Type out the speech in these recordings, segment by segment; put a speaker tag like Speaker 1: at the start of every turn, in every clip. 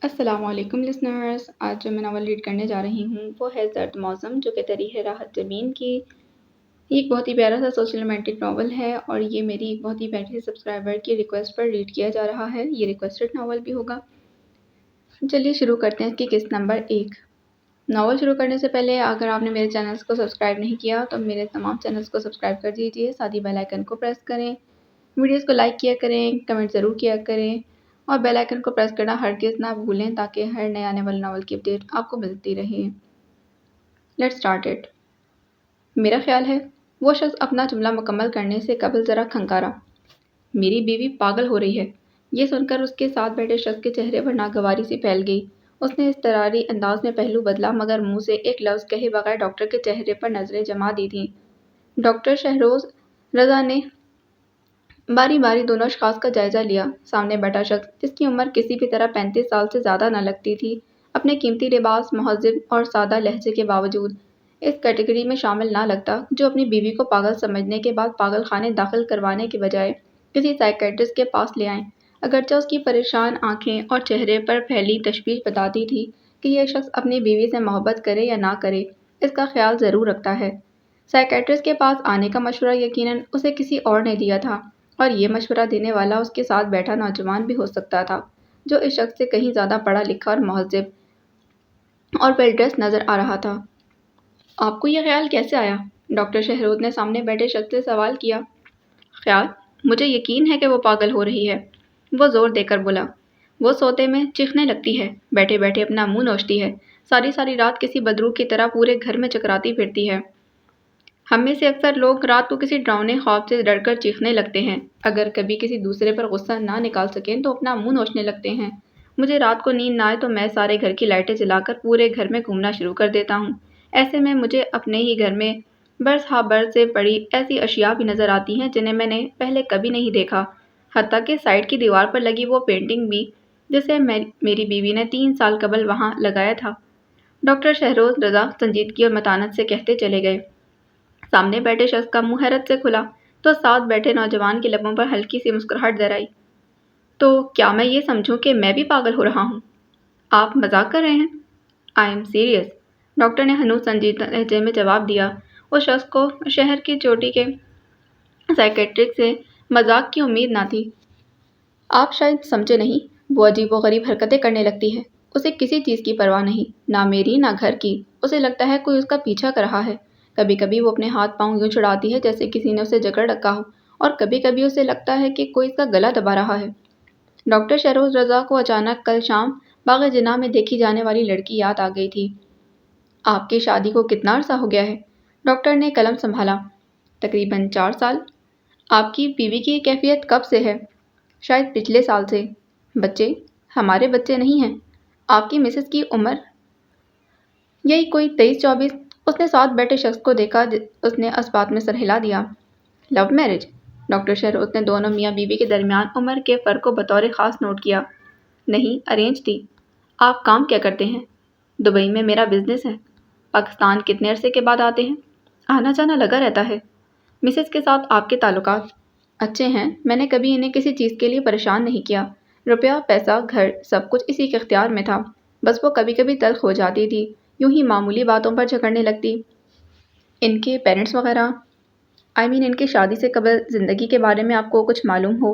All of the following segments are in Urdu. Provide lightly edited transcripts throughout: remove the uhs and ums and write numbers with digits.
Speaker 1: السلام علیکم لسنرز، آج جو میں ناول ریڈ کرنے جا رہی ہوں وہ ہے زرد موسم، جو کہ طری ہے راحت زمین کی۔ یہ ایک بہت ہی پیارا سا سوشل رومانٹک ناول ہے اور یہ میری ایک بہت ہی پیاری سی سبسکرائبر کی ریکویسٹ پر ریڈ کیا جا رہا ہے۔ یہ ریکویسٹڈ ناول بھی ہوگا۔ چلیے شروع کرتے ہیں اس کی قسط نمبر 1۔ ناول شروع کرنے سے پہلے اگر آپ نے میرے چینلز کو سبسکرائب نہیں کیا تو میرے تمام چینلز کو سبسکرائب کر دیجیے، ساتھ ہی بیل آئیکن کو پریس کریں، ویڈیوز کو لائک کیا کریں، کمنٹ ضرور کیا کریں اور بیل آئیکن کو پریس کرنا ہرگز نہ بھولیں تاکہ ہر نئے آنے والے ناول کی اپڈیٹ آپ کو ملتی رہے۔ Let's start it. میرا خیال ہے وہ شخص اپنا جملہ مکمل کرنے سے قبل ذرا کھنکارا۔ میری بیوی پاگل ہو رہی ہے۔ یہ سن کر اس کے ساتھ بیٹھے شخص کے چہرے پر ناگواری سی پھیل گئی۔ اس نے اضطراری انداز میں پہلو بدلا مگر منہ سے ایک لفظ کہے بغیر ڈاکٹر کے چہرے پر نظریں جما دی تھیں۔ ڈاکٹر شہروز رضا نے باری باری دونوں اشخاص کا جائزہ لیا۔ سامنے بیٹھا شخص، جس کی عمر کسی بھی طرح 35 سال سے زیادہ نہ لگتی تھی، اپنے قیمتی لباس، مہذب اور سادہ لہجے کے باوجود اس کیٹیگری میں شامل نہ لگتا جو اپنی بیوی کو پاگل سمجھنے کے بعد پاگل خانے داخل کروانے کے بجائے کسی سائیکیٹرسٹ کے پاس لے آئیں۔ اگرچہ اس کی پریشان آنکھیں اور چہرے پر پھیلی تشویش بتاتی تھی کہ یہ شخص اپنی بیوی سے محبت کرے یا نہ کرے، اس کا خیال ضرور رکھتا ہے۔ سائیکیٹرسٹ کے پاس آنے کا مشورہ یقیناً اسے کسی اور نے دیا تھا اور یہ مشورہ دینے والا اس کے ساتھ بیٹھا نوجوان بھی ہو سکتا تھا جو اس شخص سے کہیں زیادہ پڑھا لکھا اور مہذب اور ویل ڈریس نظر آ رہا تھا۔ آپ کو یہ خیال کیسے آیا؟ ڈاکٹر شہروز نے سامنے بیٹھے شخص سے سوال کیا۔ خیال؟ مجھے یقین ہے کہ وہ پاگل ہو رہی ہے، وہ زور دے کر بولا۔ وہ سوتے میں چیخنے لگتی ہے، بیٹھے بیٹھے اپنا منہ نوچتی ہے، ساری ساری رات کسی بدروح کی طرح پورے گھر میں چکراتی پھرتی ہے۔ ہم میں سے اکثر لوگ رات کو کسی ڈراؤنے خواب سے ڈر کر چیخنے لگتے ہیں۔ اگر کبھی کسی دوسرے پر غصہ نہ نکال سکیں تو اپنا منہ نوچنے لگتے ہیں۔ مجھے رات کو نیند نہ آئے تو میں سارے گھر کی لائٹیں جلا کر پورے گھر میں گھومنا شروع کر دیتا ہوں۔ ایسے میں مجھے اپنے ہی گھر میں برس ہا برس سے پڑی ایسی اشیاء بھی نظر آتی ہیں جنہیں میں نے پہلے کبھی نہیں دیکھا، حتیٰ کہ سائڈ کی دیوار پر لگی وہ پینٹنگ بھی جسے میری بیوی نے 3 سال قبل وہاں لگایا تھا۔ ڈاکٹر شہروز رضا سنجیدگی اور متانت سے کہتے چلے گئے۔ سامنے بیٹھے شخص کا منہ حیرت سے کھلا تو ساتھ بیٹھے نوجوان کے لبوں پر ہلکی سی مسکراہٹ ذرا آئی۔ تو کیا میں یہ سمجھوں کہ میں بھی پاگل ہو رہا ہوں؟ آپ مذاق کر رہے ہیں؟ آئی ایم سیریس، ڈاکٹر نے ہنوز سنجیدہ لہجے میں جواب دیا۔ اس شخص کو شہر کی چوٹی کے سائیکیٹرسٹ سے مذاق کی امید نہ تھی۔ آپ شاید سمجھے نہیں، وہ عجیب و غریب حرکتیں کرنے لگتی ہے۔ اسے کسی چیز کی پرواہ نہیں، نہ میری نہ گھر کی۔ اسے لگتا ہے کوئی اس کا پیچھا کر رہا ہے۔ کبھی کبھی وہ اپنے ہاتھ پاؤں یوں چھڑاتی ہے جیسے کسی نے اسے جکڑ رکھا ہو، اور کبھی کبھی اسے لگتا ہے کہ کوئی اس کا گلا دبا رہا ہے۔ ڈاکٹر شہروز رضا کو اچانک کل شام باغ جناح میں دیکھی جانے والی لڑکی یاد آ گئی تھی۔ آپ کی شادی کو کتنا عرصہ ہو گیا ہے؟ ڈاکٹر نے قلم سنبھالا۔ تقریباً 4 سال۔ آپ کی بیوی کی یہ کیفیت کب سے ہے؟ شاید پچھلے سال سے۔ بچے؟ ہمارے بچے نہیں ہیں۔ آپ کی مسز کی عمر؟ یہی کوئی 23-24۔ اس نے ساتھ بیٹھے شخص کو دیکھا، اس نے اس بات میں سر ہلا دیا۔ Love marriage? ڈاکٹر شہروز نے دونوں میاں بیوی کے درمیان عمر کے فرق کو بطور خاص نوٹ کیا۔ نہیں، ارینج تھی۔ آپ کام کیا کرتے ہیں؟ دبئی میں میرا بزنس ہے۔ پاکستان کتنے عرصے کے بعد آتے ہیں؟ آنا جانا لگا رہتا ہے۔ مسز کے ساتھ آپ کے تعلقات؟ اچھے ہیں، میں نے کبھی انہیں کسی چیز کے لیے پریشان نہیں کیا۔ روپیہ، پیسہ، گھر، سب کچھ اسی کے اختیار میں تھا۔ بس وہ کبھی کبھی تلخ ہو جاتی تھی، یوں ہی معمولی باتوں پر جھگڑنے لگتی۔ ان کے پیرنٹس وغیرہ؟ ان کی شادی سے قبل زندگی کے بارے میں آپ کو کچھ معلوم ہو؟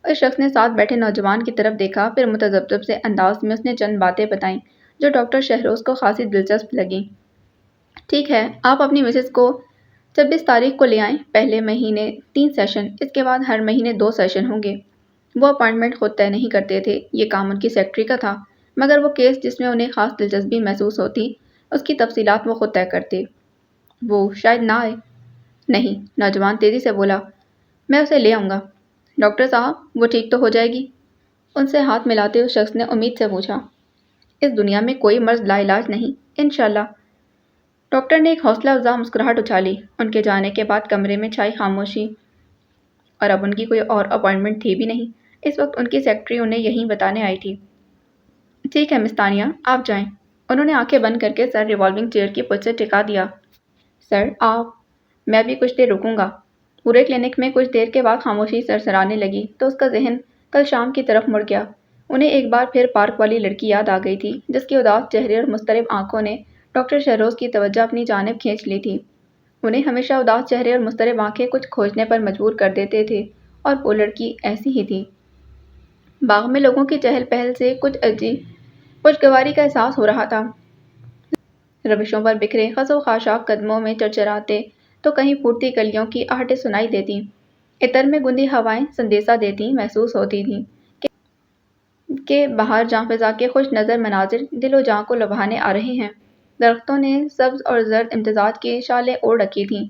Speaker 1: اس شخص نے ساتھ بیٹھے نوجوان کی طرف دیکھا، پھر متذبذب سے انداز میں اس نے چند باتیں بتائیں جو ڈاکٹر شہروز کو خاصی دلچسپ لگیں۔ ٹھیک ہے، آپ اپنی مسز کو 26 تاریخ کو لے آئیں۔ پہلے مہینے 3 سیشن، اس کے بعد ہر مہینے 2 سیشن ہوں گے۔ وہ اپائنٹمنٹ خود طے نہیں کرتے تھے، یہ کام ان کی سیکرٹری کا تھا، مگر وہ کیس جس میں انہیں خاص دلچسپی محسوس ہوتی، اس کی تفصیلات وہ خود طے کرتے۔ وہ شاید نہ آئے۔ نہیں، نوجوان تیزی سے بولا، میں اسے لے آؤں گا۔ ڈاکٹر صاحب، وہ ٹھیک تو ہو جائے گی؟ ان سے ہاتھ ملاتے اس شخص نے امید سے پوچھا۔ اس دنیا میں کوئی مرض لا علاج نہیں، انشاءاللہ۔ ڈاکٹر نے ایک حوصلہ افزا مسکراہٹ اچھالی۔ ان کے جانے کے بعد کمرے میں چھائی خاموشی، اور اب ان کی کوئی اور اپائنٹمنٹ تھی بھی نہیں۔ اس وقت ان کی سیکرٹری انہیں یہیں بتانے آئی تھی۔ ٹھیک ہے مس تانیہ، آپ جائیں۔ انہوں نے آنکھیں بند کر کے سر ریوالونگ چیئر کی پشت سے ٹکا دیا۔ سر، آپ؟ میں بھی کچھ دیر رکوں گا۔ پورے کلینک میں کچھ دیر کے بعد خاموشی سرسرانے لگی تو اس کا ذہن کل شام کی طرف مڑ گیا۔ انہیں ایک بار پھر پارک والی لڑکی یاد آ گئی تھی جس کے اداس چہرے اور مضطرب آنکھوں نے ڈاکٹر شہروز کی توجہ اپنی جانب کھینچ لی تھی۔ انہیں ہمیشہ اداس چہرے اور مضطرب آنکھیں کچھ کھوجنے پر مجبور کر دیتے تھے، اور وہ لڑکی ایسی ہی تھی۔ باغ میں لوگوں کی چہل پہل سے کچھ عجیب خوشگواری کا احساس ہو رہا تھا۔ روشوں پر بکھرے خس و خاشاک قدموں میں چرچراتے تو کہیں پھوٹتی کلیوں کی آہٹیں سنائی دیتی، عطر میں گندی ہوائیں سندیسہ دیتی محسوس ہوتی تھیں کہ باہر جاں فضا کے خوش نظر مناظر دل و جاں کو لبھانے آ رہے ہیں۔ درختوں نے سبز اور زرد امتزاج کی شالیں اوڑھ رکھی تھیں۔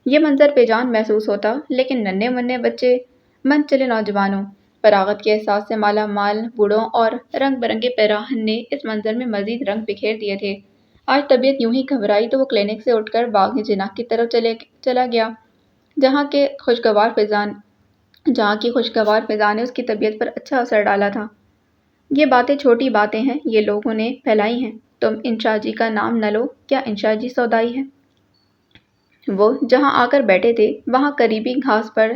Speaker 1: یہ منظر بے جان محسوس ہوتا، لیکن ننھے منھے بچے، من چلے نوجوانوں، فراغت کے احساس سے مالا مال بوڑھوں اور رنگ برنگے پیراہن نے اس منظر میں مزید رنگ بکھیر دیے تھے۔ آج طبیعت یوں ہی گھبرائی تو وہ کلینک سے اٹھ کر باغ جناح کی طرف چلا گیا، جہاں کی خوشگوار فضا نے اس کی طبیعت پر اچھا اثر ڈالا تھا۔ یہ باتیں چھوٹی باتیں ہیں، یہ لوگوں نے پھیلائی ہیں۔ تم انشا جی کا نام نہ لو، کیا انشا جی سودائی ہے؟ وہ جہاں آ کر بیٹھے تھے وہاں قریبی گھاس پر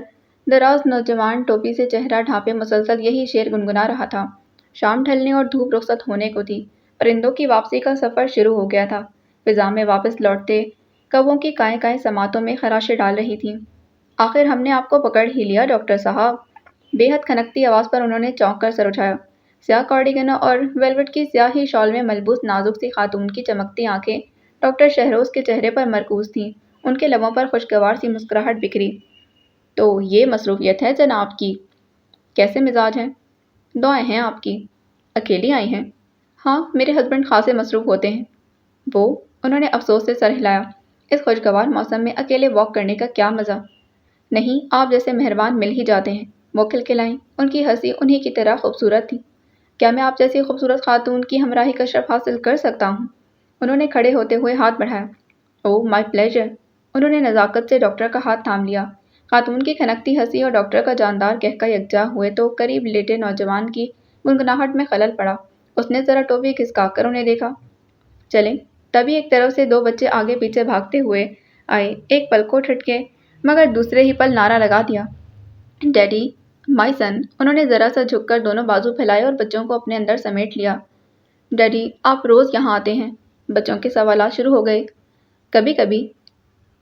Speaker 1: دراز نوجوان ٹوپی سے چہرہ ڈھانپے مسلسل یہی شعر گنگنا رہا تھا۔ شام ڈھلنے اور دھوپ رخصت ہونے کو تھی۔ پرندوں کی واپسی کا سفر شروع ہو گیا تھا۔ فضا میں واپس لوٹتے کووں کی کائیں کائیں سماعتوں میں خراشیں ڈال رہی تھیں۔ آخر ہم نے آپ کو پکڑ ہی لیا ڈاکٹر صاحب، بے حد کھنکتی آواز پر انہوں نے چونک کر سر اٹھایا۔ سیاہ کارڈیگن اور ویلوٹ کی سیاہ ہی شال میں ملبوس نازک سی خاتون کی چمکتی آنکھیں ڈاکٹر شہروز کے چہرے پر مرکوز تھیں، ان کے لبوں پر خوشگوار سی مسکراہٹ بکھری۔ تو یہ مصروفیت ہے جناب کی؟ کیسے مزاج ہیں؟ دعائیں ہیں آپ کی۔ اکیلی آئی ہیں؟ ہاں، میرے ہسبینڈ خاصے مصروف ہوتے ہیں۔ وہ، انہوں نے افسوس سے سر ہلایا۔ اس خوشگوار موسم میں اکیلے واک کرنے کا کیا مزہ؟ نہیں، آپ جیسے مہربان مل ہی جاتے ہیں، وہ کھلکھلائیں۔ ان کی ہنسی انہی کی طرح خوبصورت تھی۔ کیا میں آپ جیسی خوبصورت خاتون کی ہمراہی کا شرف حاصل کر سکتا ہوں؟ انہوں نے کھڑے ہوتے ہوئے ہاتھ بڑھایا۔ اوہ مائی پلیزر۔ انہوں نے نزاکت سے ڈاکٹر کا ہاتھ تھام لیا۔ خاتون کی کھنکتی ہنسی اور ڈاکٹر کا جاندار قہقہ یکجا ہوئے تو قریب لیٹے نوجوان کی گنگناہٹ میں خلل پڑا۔ اس نے ذرا ٹوپی کھسکا کر انہیں دیکھا۔ چلیں۔ تبھی ایک طرف سے دو بچے آگے پیچھے بھاگتے ہوئے آئے۔ ایک پل کو ٹھٹکے مگر دوسرے ہی پل نعرہ لگا دیا، ڈیڈی، مائی سن۔ انہوں نے ذرا سا جھک کر دونوں بازو پھیلائے اور بچوں کو اپنے اندر سمیٹ لیا۔ ڈیڈی، آپ روز یہاں آتے ہیں؟ بچوں کے سوالات شروع ہو گئے۔ کبھی کبھی۔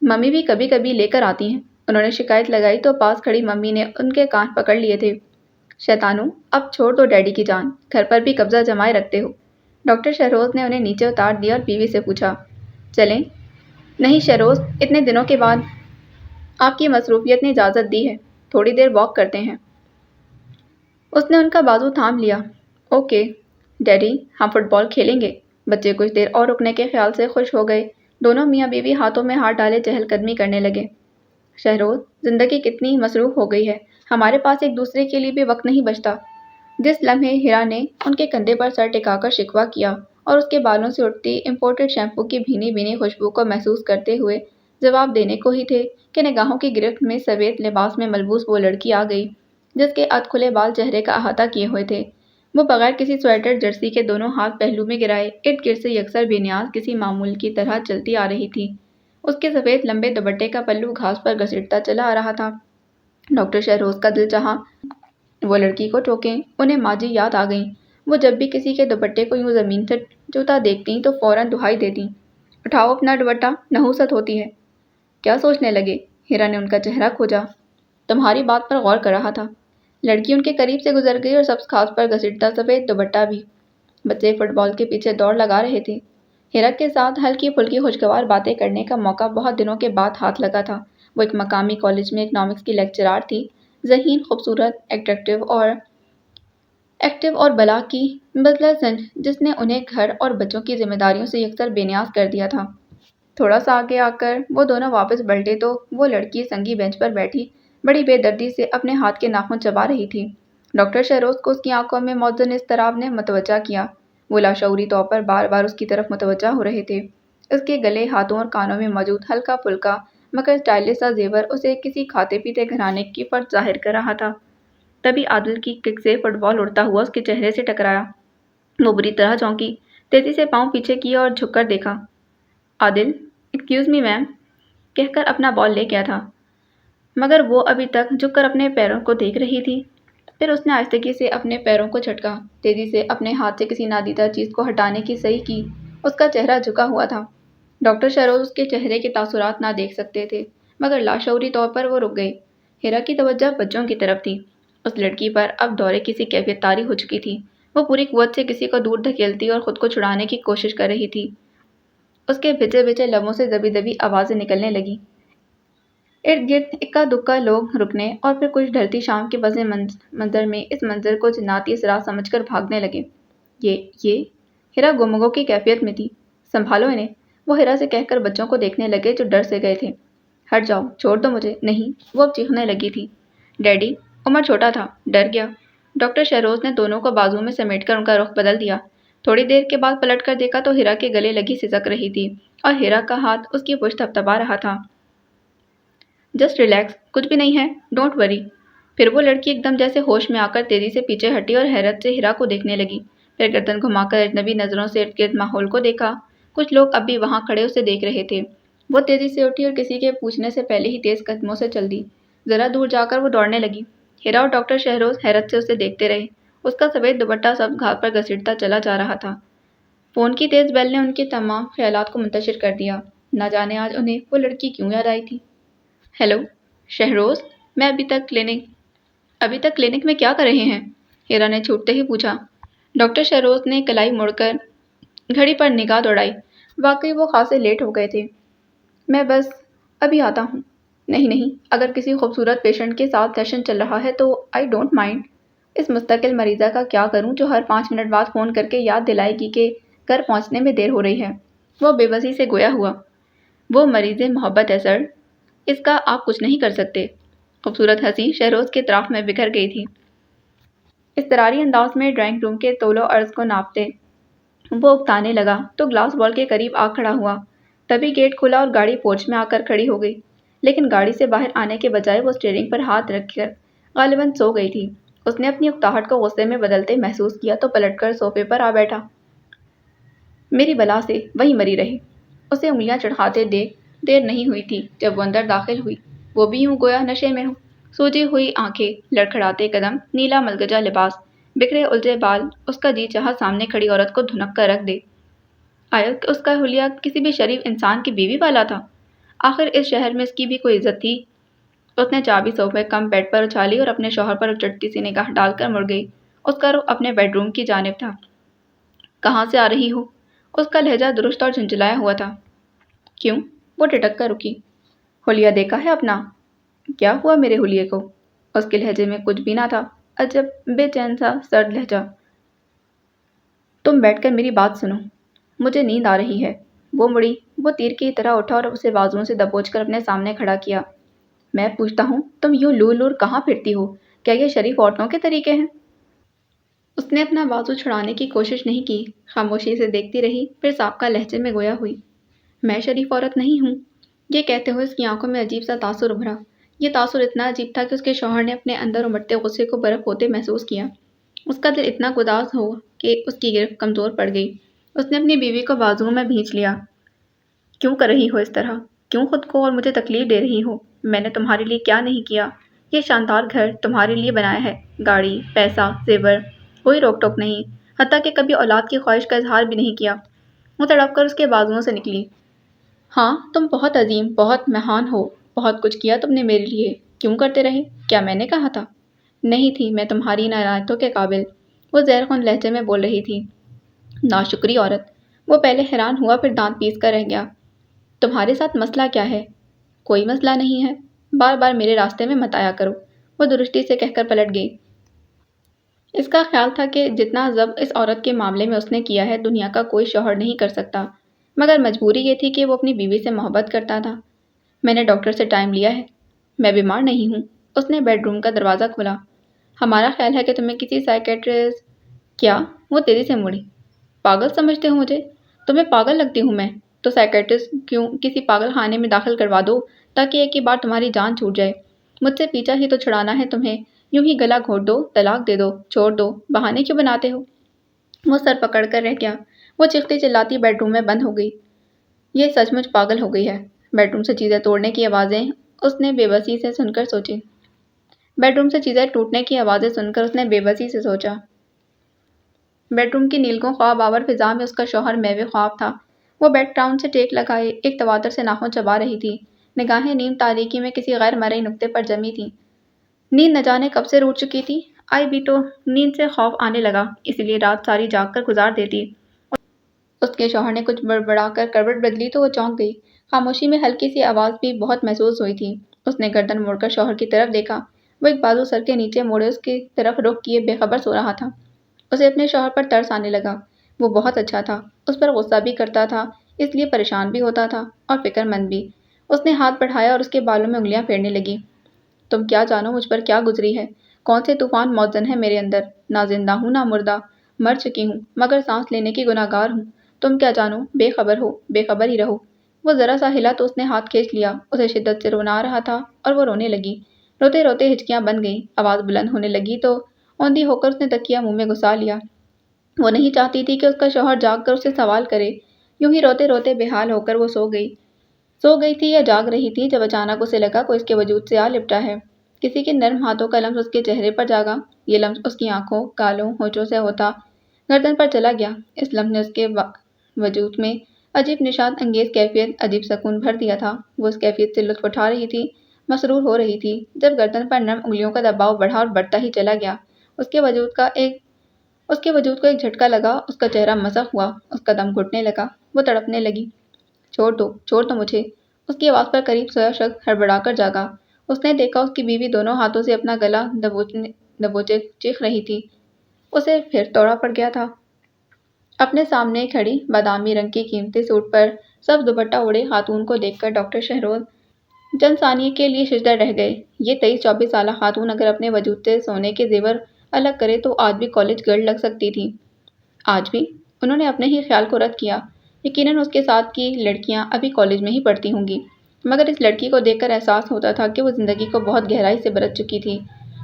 Speaker 1: ممی بھی کبھی کبھی لے کر آتی ہیں۔ انہوں نے شکایت لگائی تو پاس کھڑی ممی نے ان کے کان پکڑ لیے تھے۔ شیطانوں، اب چھوڑ دو ڈیڈی کی جان، گھر پر بھی قبضہ جمائے رکھتے ہو۔ ڈاکٹر شہروز نے انہیں نیچے اتار دیا اور بیوی سے پوچھا، چلیں؟ نہیں شہروز، اتنے دنوں کے بعد آپ کی مصروفیت نے اجازت دی ہے، تھوڑی دیر واک کرتے ہیں۔ اس نے ان کا بازو تھام لیا۔ اوکے ڈیڈی، ہم فٹ بال کھیلیں گے۔ بچے کچھ دیر اور رکنے کے خیال سے خوش ہو گئے۔ دونوں میاں بیوی ہاتھوں میں ہاتھ ڈالے چہل قدمی کرنے لگے۔ شہروز، زندگی کتنی مصروف ہو گئی ہے، ہمارے پاس ایک دوسرے کے لیے بھی وقت نہیں بچتا۔ جس لمحے ہیرا نے ان کے کندھے پر سر ٹکا کر شکوہ کیا اور اس کے بالوں سے اٹھتی امپورٹڈ شیمپو کی بھینی بھینی خوشبو کو محسوس کرتے ہوئے جواب دینے کو ہی تھے کہ نگاہوں کی گرفت میں سفید لباس میں ملبوس وہ لڑکی آ گئی جس کے ادھ کھلے بال چہرے کا احاطہ کیے ہوئے تھے۔ وہ بغیر کسی سویٹر جرسی کے دونوں ہاتھ پہلو میں گرائے ارد گرد سے یکسر بے نیاز کسی معمول کی طرح چلتی آ رہی تھی۔ اس کے سفید لمبے دوپٹے کا پلو گھاس پر گھسیٹتا چلا آ رہا تھا۔ ڈاکٹر شہروز کا دل چاہا وہ لڑکی کو ٹوکیں، انہیں ماں جی یاد آ گئیں۔ وہ جب بھی کسی کے دوپٹے کو یوں زمین سے چھوتا دیکھتیں تو فوراً دہائی دیتیں، اٹھاؤ اپنا دوپٹہ، نحوست ہوتی ہے۔ کیا سوچنے لگے؟ ہیرا نے ان کا چہرہ کھوجا۔ تمہاری بات پر غور کر رہا تھا۔ لڑکی ان کے قریب سے گزر گئی اور سبز گھاس پر گھسیٹتا سفید دوپٹہ بھی۔ بچے فٹ بال کے پیچھے دوڑ لگا رہے تھے۔ ہیرا کے ساتھ ہلکی پھلکی خوشگوار باتیں کرنے کا موقع بہت دنوں کے بعد ہاتھ لگا تھا۔ وہ ایک مقامی کالج میں اکنامکس کی لیکچرار تھی، ذہین، خوبصورت، ایکٹیو اور بلا کی بزلہ سنج جس نے انہیں گھر اور بچوں کی ذمہ داریوں سے یکسر بے نیاز کر دیا تھا۔ تھوڑا سا آگے آ کر وہ دونوں واپس پلٹے تو وہ لڑکی سنگی بینچ پر بیٹھی بڑی بے دردی سے اپنے ہاتھ کے ناخن چبا رہی تھی۔ ڈاکٹر شہروز کو اس کی آنکھوں میں موزون اضطراب نے متوجہ کیا۔ وہ لاشعوری طور پر بار بار اس کی طرف متوجہ ہو رہے تھے۔ اس کے گلے، ہاتھوں اور کانوں میں موجود ہلکا پھلکا مگر سٹائلش سا زیور اسے کسی کھاتے پیتے گھرانے کی فرد ظاہر کر رہا تھا۔ تبھی عادل کی کک سے فٹ بال اڑتا ہوا اس کے چہرے سے ٹکرایا۔ وہ بری طرح چونکی، تیزی سے پاؤں پیچھے کیے اور جھک کر دیکھا۔ عادل، ایکسکیوز می میم، کہہ کر اپنا بال لے گیا تھا، مگر وہ ابھی تک جھک کر اپنے پیروں کو دیکھ رہی تھی۔ پھر اس نے آہستگی سے اپنے پیروں کو جھٹکا، تیزی سے اپنے ہاتھ سے کسی نادیدہ چیز کو ہٹانے کی صحیح کی۔ اس کا چہرہ جھکا ہوا تھا۔ ڈاکٹر شہروز اس کے چہرے کے تاثرات نہ دیکھ سکتے تھے، مگر لاشعوری طور پر وہ رک گئے۔ ہیرا کی توجہ بچوں کی طرف تھی۔ اس لڑکی پر اب دورے کی سی کیفیت طاری ہو چکی تھی۔ وہ پوری قوت سے کسی کو دور دھکیلتی اور خود کو چھڑانے کی کوشش کر رہی تھی۔ اس کے بھچے بھچے لبوں سے دبی دبی آوازیں نکلنے لگیں۔ ارد گرد اکا دکا لوگ رکنے اور پھر کچھ ڈھلتی شام کے وضع منظر میں اس منظر کو جناتی اثرات سمجھ کر بھاگنے لگے۔ یہ ہیرا گمگو کی کیفیت میں تھی۔ سنبھالو انہیں، وہ ہیرا سے کہہ کر بچوں کو دیکھنے لگے جو ڈر سے گئے تھے۔ ہٹ جاؤ، چھوڑ دو مجھے۔ نہیں، وہ اب چیخنے لگی تھی۔ ڈیڈی، عمر چھوٹا تھا، ڈر گیا۔ ڈاکٹر شہروز نے دونوں کو بازو میں سمیٹ کر ان کا رخ بدل دیا۔ تھوڑی دیر کے بعد پلٹ کر دیکھا تو ہیرا کے گلے لگی سسک رہی تھی اور ہیرا کا ہاتھ اس کی پشت تھپتھپا رہا تھا۔ جسٹ ریلیکس، کچھ بھی نہیں ہے، ڈونٹ وری۔ پھر وہ لڑکی ایک دم جیسے ہوش میں آ کر تیزی سے پیچھے ہٹی اور حیرت سے ہیرا کو دیکھنے لگی۔ پھر گردن گھما کر اجنبی نظروں سے ارد گرد ماحول کو دیکھا۔ کچھ لوگ اب بھی وہاں کھڑے اسے دیکھ رہے تھے۔ وہ تیزی سے اٹھی اور کسی کے پوچھنے سے پہلے ہی تیز قدموں سے چل دی۔ ذرا دور جا کر وہ دوڑنے لگی۔ ہیرا اور ڈاکٹر شہروز حیرت سے اسے دیکھتے رہے۔ اس کا سفید دوپٹہ سبز گھاس پر گھسیٹتا چلا جا رہا تھا۔ فون کی تیز بیل نے ان کے تمام خیالات کو منتشر کر دیا۔ نہ جانے آج انہیں وہ لڑکی کیوں یاد آئی تھی۔ ہیلو شہروز، میں ابھی تک کلینک میں کیا کر رہے ہیں؟ ہیرا نے چھوٹتے ہی پوچھا۔ ڈاکٹر شہروز نے کلائی مڑ کر گھڑی پر نگاہ دوڑائی۔ واقعی وہ خاصے لیٹ ہو گئے تھے۔ میں بس ابھی آتا ہوں۔ نہیں، اگر کسی خوبصورت پیشنٹ کے ساتھ سیشن چل رہا ہے تو آئی ڈونٹ مائنڈ۔ اس مستقل مریضہ کا کیا کروں جو ہر 5 منٹ بعد فون کر کے یاد دلائے گی کہ گھر پہنچنے میں دیر ہو رہی ہے۔ وہ بے بسی سے گویا ہوا۔ وہ مریض محبت ہے سر، اس کا آپ کچھ نہیں کر سکتے۔ خوبصورت ہنسی شہروز کے اطراف میں بکھر گئی تھی۔ اضطراری انداز میں ڈرائنگ روم کے طول و عرض کو ناپتے وہ اکتانے لگا تو گلاس بال کے قریب آ کھڑا ہوا۔ تبھی گیٹ کھلا اور گاڑی پورچ میں آ کر کھڑی ہو گئی، لیکن گاڑی سے باہر آنے کے بجائے وہ اسٹیئرنگ پر ہاتھ رکھ کر غالباً سو گئی تھی۔ اس نے اپنی اکتاہٹ کو غصے میں بدلتے محسوس کیا تو پلٹ کر صوفے پر آ بیٹھا۔ میری بلا سے وہیں مری رہے۔ اسے انگلیاں چڑھاتے دیکھ دیر نہیں ہوئی تھی جب وہ اندر داخل ہوئی۔ وہ بھی یوں گویا نشے میں ہو، سوجی ہوئی آنکھیں، لڑکھڑاتے قدم، نیلا ملگجا لباس، بکھرے الجھے بال۔ اس کا جی چاہا سامنے کھڑی عورت کو دھنک کر رکھ دے۔ آیا اس کا حلیہ کسی بھی شریف انسان کی بیوی والا تھا؟ آخر اس شہر میں اس کی بھی کوئی عزت تھی؟ اس نے چابی صوفے کم بیڈ پر اچھالی اور اپنے شوہر پر چٹتی سی نگاہ ڈال کر مڑ گئی۔ اس کا رخ اپنے بیڈ روم کی جانب تھا۔ کہاں سے آ رہی ہو؟ اس کا لہجہ درست اور جھنجھلایا ہوا تھا۔ کیوں؟ وہ ٹھٹک کر رکی۔ حلیہ دیکھا ہے اپنا؟ کیا ہوا میرے حلیے کو؟ اس کے لہجے میں کچھ بھی نہ تھا، عجب بے چین سا سرد لہجہ۔ تم بیٹھ کر میری بات سنو، مجھے نیند آ رہی ہے۔ وہ مڑی، وہ تیر کی طرح اٹھا اور اسے بازوؤں سے دبوچ کر اپنے سامنے کھڑا کیا۔ میں پوچھتا ہوں، تم یوں لور لور کہاں پھرتی ہو؟ کیا یہ شریف عورتوں کے طریقے ہیں؟ اس نے اپنا بازو چھڑانے کی کوشش نہیں کی، خاموشی سے دیکھتی رہی، پھر سابقہ لہجے میں گویا ہوئی۔ میں شریف عورت نہیں ہوں۔ یہ کہتے ہوئے اس کی آنکھوں میں عجیب سا تاثر ابھرا۔ یہ تاثر اتنا عجیب تھا کہ اس کے شوہر نے اپنے اندر امڑتے غصے کو برف ہوتے محسوس کیا۔ اس کا دل اتنا گداز ہو کہ اس کی گرفت کمزور پڑ گئی۔ اس نے اپنی بیوی کو بازوؤں میں بھینچ لیا۔ کیوں کر رہی ہو اس طرح؟ کیوں خود کو اور مجھے تکلیف دے رہی ہو؟ میں نے تمہارے لیے کیا نہیں کیا؟ یہ شاندار گھر تمہارے لیے بنایا ہے، گاڑی، پیسہ، زیور، کوئی روک ٹوک نہیں، حتیٰ کہ کبھی اولاد کی خواہش کا اظہار بھی نہیں کیا۔ وہ تڑپ کر اس کے بازوؤں سے نکلی۔ ہاں، تم بہت عظیم، بہت مہان ہو، بہت کچھ کیا تم نے میرے لیے۔ کیوں کرتے رہے؟ کیا میں نے کہا تھا؟ نہیں تھی میں تمہاری ان عنایتوں کے قابل۔ وہ زہر خون لہجے میں بول رہی تھی۔ ناشکری عورت۔ وہ پہلے حیران ہوا پھر دانت پیس کر رہ گیا۔ تمہارے ساتھ مسئلہ کیا ہے؟ کوئی مسئلہ نہیں ہے، بار بار میرے راستے میں مت آیا کرو، وہ درستی سے کہہ کر پلٹ گئی۔ اس کا خیال تھا کہ جتنا ضبط اس عورت کے معاملے میں اس نے کیا ہے دنیا کا کوئی شوہر نہیں کر سکتا، مگر مجبوری یہ تھی کہ وہ اپنی بیوی سے محبت کرتا تھا۔ میں نے ڈاکٹر سے ٹائم لیا ہے، میں بیمار نہیں ہوں۔ اس نے بیڈ روم کا دروازہ کھولا۔ ہمارا خیال ہے کہ تمہیں کسی سائیکیٹرسٹ… کیا؟ وہ تیزی سے مڑی۔ پاگل سمجھتے ہو مجھے؟ تمہیں پاگل لگتی ہوں میں؟ تو سائیکیٹرسٹ کیوں کسی پاگل خانے میں داخل کروا دو تاکہ ایک ہی بار تمہاری جان چھوٹ جائے۔ مجھ سے پیچھا ہی تو چھڑانا ہے تمہیں، یوں ہی گلا گھونٹ دو، طلاق دے دو، چھوڑ دو، بہانے کیوں بناتے ہو؟ وہ سر پکڑ کر رہ گیا۔ وہ چیختی چلاتی بیڈ روم میں بند ہو گئی۔ یہ سچ مچ پاگل ہو گئی ہے۔ بیڈ روم سے چیزیں توڑنے کی آوازیں اس نے بے بسی سے سن کر سوچی۔ بیڈ روم سے چیزیں ٹوٹنے کی آوازیں سن کر اس نے بے بسی سے سوچا۔ بیڈ روم کی نیلگوں خواب آور فضا میں اس کا شوہر میوے خواب تھا۔ وہ بیڈ ٹاؤن سے ٹیک لگائے ایک تواتر سے ناخن چبا رہی تھی، نگاہیں نیم تاریکی میں کسی غیر مرئی نقطے پر جمی تھیں۔ نیند نہ جانے کب سے روٹ چکی تھی، آئی بھی تو نیند سے خوف آنے لگا، اس لیے رات ساری جاگ کر گزار دیتی۔ اس کے شوہر نے کچھ بڑبڑا کر کروٹ بدلی تو وہ چونک گئی۔ خاموشی میں ہلکی سی آواز بھی بہت محسوس ہوئی تھی۔ اس نے گردن موڑ کر شوہر کی طرف دیکھا، وہ ایک بازو سر کے نیچے موڑے اس کی طرف رخ کیے بے خبر سو رہا تھا۔ اسے اپنے شوہر پر ترس آنے لگا، وہ بہت اچھا تھا، اس پر غصہ بھی کرتا تھا، اس لیے پریشان بھی ہوتا تھا اور فکر مند بھی۔ اس نے ہاتھ بڑھایا اور اس کے بالوں میں انگلیاں پھیرنے لگی۔ تم کیا جانو مجھ پر کیا گزری ہے، کون سے طوفان موزن ہے میرے اندر، نہ زندہ ہوں نہ مردہ، مر چکی ہوں مگر سانس لینے کی گناہگار ہوں، تم کیا جانو، بے خبر ہو، بے خبر ہی رہو۔ وہ ذرا سا ہلا تو اس نے ہاتھ کھینچ لیا، اسے شدت سے رونا آ رہا تھا اور وہ رونے لگی۔ روتے روتے ہچکیاں بن گئیں، آواز بلند ہونے لگی تو اوندھی ہو کر اس نے تکیہ منہ میں گھسا لیا۔ وہ نہیں چاہتی تھی کہ اس کا شوہر جاگ کر اس سے سوال کرے۔ یوں ہی روتے روتے بے حال ہو کر وہ سو گئی تھی یا جاگ رہی تھی جب اچانک اسے لگا کوئی اس کے وجود سے آ لپٹا ہے۔ کسی کے نرم ہاتھوں کا لمس اس کے چہرے پر جاگا، یہ لمس اس کی آنکھوں، گالوں، ہونٹوں سے ہوتا گردن پر چلا گیا۔ اس لمس نے اس کے وجود میں عجیب نشاط انگیز کیفیت، عجیب سکون بھر دیا تھا۔ وہ اس کیفیت سے لطف اٹھا رہی تھی، مسرور ہو رہی تھی، جب گردن پر نرم انگلیوں کا دباؤ بڑھا اور بڑھتا ہی چلا گیا۔ اس کے وجود کو ایک جھٹکا لگا، اس کا چہرہ مسخ ہوا، اس کا دم گھٹنے لگا، وہ تڑپنے لگی۔ چھوڑ دو مجھے۔ اس کی آواز پر قریب سویا شخص ہڑبڑا کر جاگا۔ اس نے دیکھا اس کی بیوی دونوں ہاتھوں سے اپنا گلا دبوچے چیخ رہی تھی۔ اسے پھر توڑا پڑ گیا تھا۔ اپنے سامنے کھڑی بادامی رنگ کی قیمتی سوٹ پر سبز دوپٹہ اوڑھے خاتون کو دیکھ کر ڈاکٹر شہروز چند ثانیے کے لیے ششدر رہ گئے۔ یہ 23-24 سالہ خاتون اگر اپنے وجود سے سونے کے زیور الگ کرے تو آج بھی کالج گرل لگ سکتی تھی۔ آج بھی؟ انہوں نے اپنے ہی خیال کو رد کیا۔ یقیناً اس کے ساتھ کی لڑکیاں ابھی کالج میں ہی پڑھتی ہوں گی، مگر اس لڑکی کو دیکھ کر احساس ہوتا تھا کہ وہ زندگی کو بہت گہرائی سے برت چکی تھی۔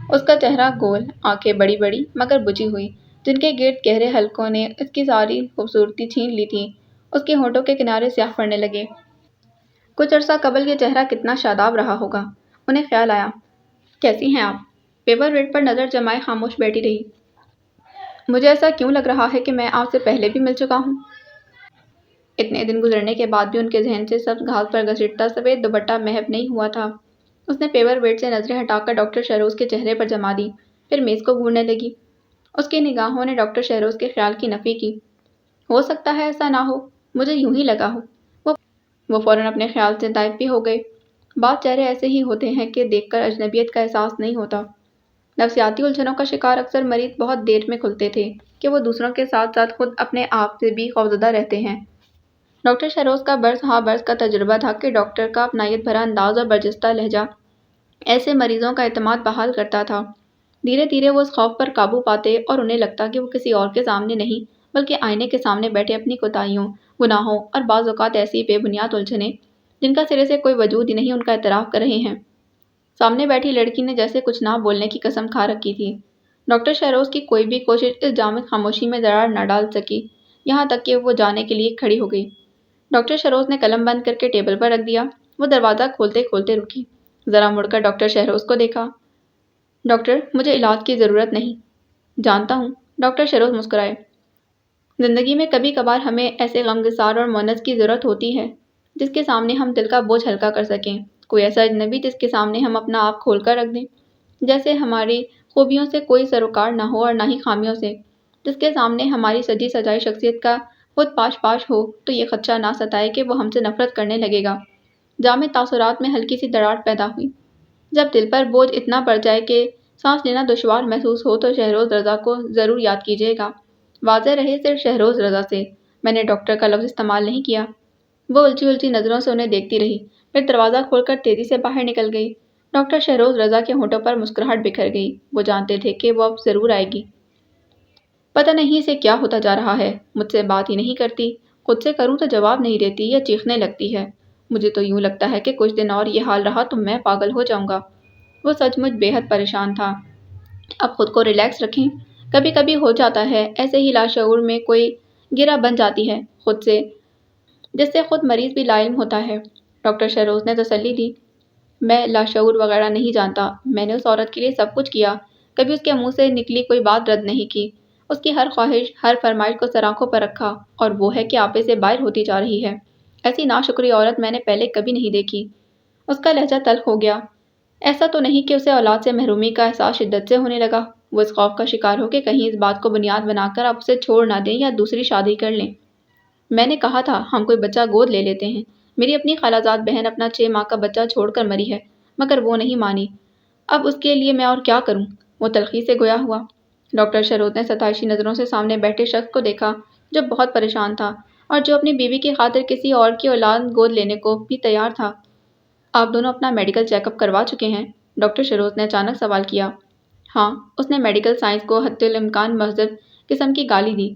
Speaker 1: اس کا چہرہ گول، آنکھیں بڑی بڑی مگر بجھی ہوئی، جن کے گرد گہرے حلقوں نے اس کی ساری خوبصورتی چھین لی تھی۔ اس کے ہونٹوں کے کنارے سیاہ پڑنے لگے۔ کچھ عرصہ قبل یہ چہرہ کتنا شاداب رہا ہوگا۔ انہیں خیال آیا، کیسی ہیں آپ؟ پیپر ویٹ پر نظر جمائے خاموش بیٹھی رہی۔ مجھے ایسا کیوں لگ رہا ہے کہ میں آپ سے پہلے بھی مل چکا ہوں؟ اتنے دن گزرنے کے بعد بھی ان کے ذہن سے سبز گھاس پر گھسیٹتا سفید دوپٹہ محو نہیں ہوا تھا۔ اس نے پیپر ویٹ سے نظریں ہٹا کر ڈاکٹر شہروز کے چہرے پر جما دی، پھر میز کو گھورنے لگی۔ اس کی نگاہوں نے ڈاکٹر شہروز کے خیال کی نفی کی۔ ہو سکتا ہے ایسا نہ ہو، مجھے یوں ہی لگا ہو۔ وہ فوراً اپنے خیال سے غائب بھی ہو گئے۔ بعض چہرے ایسے ہی ہوتے ہیں کہ دیکھ کر اجنبیت کا احساس نہیں ہوتا۔ نفسیاتی الجھنوں کا شکار اکثر مریض بہت دیر میں کھلتے تھے کہ وہ دوسروں کے ساتھ ساتھ خود اپنے آپ سے بھی خوفزدہ رہتے ہیں۔ ڈاکٹر شہروز کا برس ہا برس کا تجربہ تھا کہ ڈاکٹر کا اپنائیت بھرا انداز اور برجستہ لہجہ ایسے مریضوں کا اعتماد بحال کرتا تھا۔ دھیرے دھیرے وہ اس خوف پر قابو پاتے اور انہیں لگتا کہ وہ کسی اور کے سامنے نہیں بلکہ آئینے کے سامنے بیٹھے اپنی کوتاہیوں، گناہوں اور بعض اوقات ایسی بے بنیاد الجھنیں جن کا سرے سے کوئی وجود ہی نہیں ان کا اعتراف کر رہے ہیں۔ سامنے بیٹھی لڑکی نے جیسے کچھ نہ بولنے کی قسم کھا رکھی تھی۔ ڈاکٹر شہروز کی کوئی بھی کوشش اس جامد خاموشی میں دراڑ نہ ڈال سکی، یہاں تک کہ وہ جانے کے لیے کھڑی ہو گئی۔ ڈاکٹر شہروز نے قلم بند کر کے ٹیبل پر رکھ دیا۔ وہ دروازہ کھولتے کھولتے رکی، ذرا مڑ کر ڈاکٹر شہروز کو دیکھا۔ ڈاکٹر، مجھے علاج کی ضرورت نہیں۔ جانتا ہوں، ڈاکٹر شہروز مسکرائے۔ زندگی میں کبھی کبھار ہمیں ایسے غمگسار اور مونس کی ضرورت ہوتی ہے جس کے سامنے ہم دل کا بوجھ ہلکا کر سکیں، کوئی ایسا اجنبی جس کے سامنے ہم اپنا آپ کھول کر رکھ دیں، جیسے ہماری خوبیوں سے کوئی سروکار نہ ہو اور نہ ہی خامیوں سے، جس کے سامنے ہماری سجی سجائی شخصیت کا خود پاش ہو تو یہ خدشہ نہ ستائے کہ وہ ہم سے نفرت کرنے لگے گا۔ جامد تاثرات میں ہلکی سی دراڑ پیدا ہوئی۔ جب دل پر بوجھ اتنا بڑھ جائے کہ سانس لینا دشوار محسوس ہو تو شہروز رضا کو ضرور یاد کیجیے گا۔ واضح رہے صرف شہروز رضا سے، میں نے ڈاکٹر کا لفظ استعمال نہیں کیا۔ وہ الجھی نظروں سے انہیں دیکھتی رہی، پھر دروازہ کھول کر تیزی سے باہر نکل گئی۔ ڈاکٹر شہروز رضا کے ہونٹوں پر مسکراہٹ بکھر گئی، وہ جانتے تھے کہ وہ اب ضرور آئے گی۔ پتہ نہیں اسے کیا ہوتا جا رہا ہے، مجھ سے بات ہی نہیں کرتی، خود سے کروں تو جواب نہیں دیتی یا چیخنے لگتی ہے۔ مجھے تو یوں لگتا ہے کہ کچھ دن اور یہ حال رہا تو میں پاگل ہو جاؤں گا۔ وہ سچ مچ بے حد پریشان تھا۔ اب خود کو ریلیکس رکھیں، کبھی کبھی ہو جاتا ہے، ایسے ہی لاشعور میں کوئی گرہ بن جاتی ہے خود سے، جس سے خود مریض بھی لا علم ہوتا ہے۔ ڈاکٹر شہروز نے تسلی دی۔ میں لاشعور وغیرہ نہیں جانتا، میں نے اس عورت کے لیے سب کچھ کیا، کبھی اس کے منہ سے نکلی کوئی بات رد نہیں کی، اس کی ہر خواہش، ہر فرمائش کو سر آنکھوں پر رکھا، اور وہ ہے کہ آپے سے باہر ہوتی جا رہی ہے۔ ایسی ناشکری عورت میں نے پہلے کبھی نہیں دیکھی۔ اس کا لہجہ تلخ ہو گیا۔ ایسا تو نہیں کہ اسے اولاد سے محرومی کا احساس شدت سے ہونے لگا؟ وہ اس خوف کا شکار ہو کہ کہیں اس بات کو بنیاد بنا کر آپ اسے چھوڑ نہ دیں یا دوسری شادی کر لیں۔ میں نے کہا تھا ہم کوئی بچہ گود لے لیتے ہیں۔ میری اپنی خالہ زاد بہن اپنا 6 ماہ کا بچہ چھوڑ کر مری ہے، مگر وہ نہیں مانی۔ اب اس کے لیے میں اور کیا کروں؟ وہ تلخی سے گویا ہوا۔ ڈاکٹر شروت نے ستائشی نظروں سے سامنے بیٹھے شخص کو دیکھا جو بہت پریشان تھا اور جو اپنی بیوی کی خاطر کسی اور کی اولاد گود لینے کو بھی تیار تھا۔ آپ دونوں اپنا میڈیکل چیک اپ کروا چکے ہیں؟ ڈاکٹر شروت نے اچانک سوال کیا۔ ہاں، اس نے میڈیکل سائنس کو حتی الامکان مہذب قسم کی گالی دی۔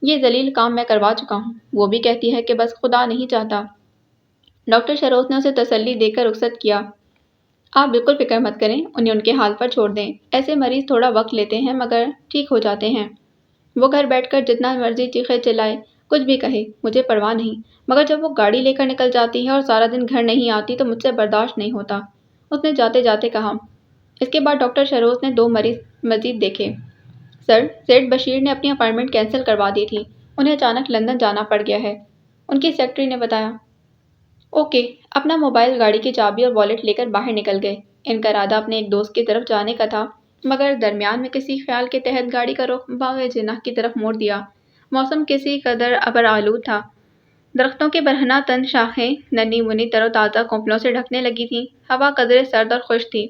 Speaker 1: یہ ذلیل کام میں کروا چکا ہوں۔ وہ بھی کہتی ہے کہ بس خدا نہیں چاہتا۔ ڈاکٹر شروت نے اسے تسلی دے کر رخصت کیا۔ آپ بالکل فکر مت کریں، انہیں ان کے حال پر چھوڑ دیں۔ ایسے مریض تھوڑا وقت لیتے ہیں مگر ٹھیک ہو جاتے ہیں۔ وہ گھر بیٹھ کر جتنا مرضی چیخے چلائے، کچھ بھی کہے، مجھے پرواہ نہیں، مگر جب وہ گاڑی لے کر نکل جاتی ہے اور سارا دن گھر نہیں آتی تو مجھ سے برداشت نہیں ہوتا، اس نے جاتے جاتے کہا۔ اس کے بعد ڈاکٹر شروت نے 2 مریض مزید دیکھے۔ سر، زیڈ بشیر نے اپنی اپائنٹمنٹ کینسل کروا دی تھی، انہیں اچانک لندن جانا پڑ گیا ہے، ان کی سیکرٹری نے بتایا۔ اوکے، اپنا موبائل، گاڑی کی چابی اور والیٹ لے کر باہر نکل گئے۔ ان کا ارادہ اپنے ایک دوست کی طرف جانے کا تھا، مگر درمیان میں کسی خیال کے تحت گاڑی کا رخ باغ جناح کی طرف موڑ دیا۔ موسم کسی قدر ابر آلود تھا۔ درختوں کے برہنہ تن شاخیں ننھی منی تر و تازہ کونپلوں سے ڈھکنے لگی تھیں۔ ہوا قدرے سرد اور خشک تھی۔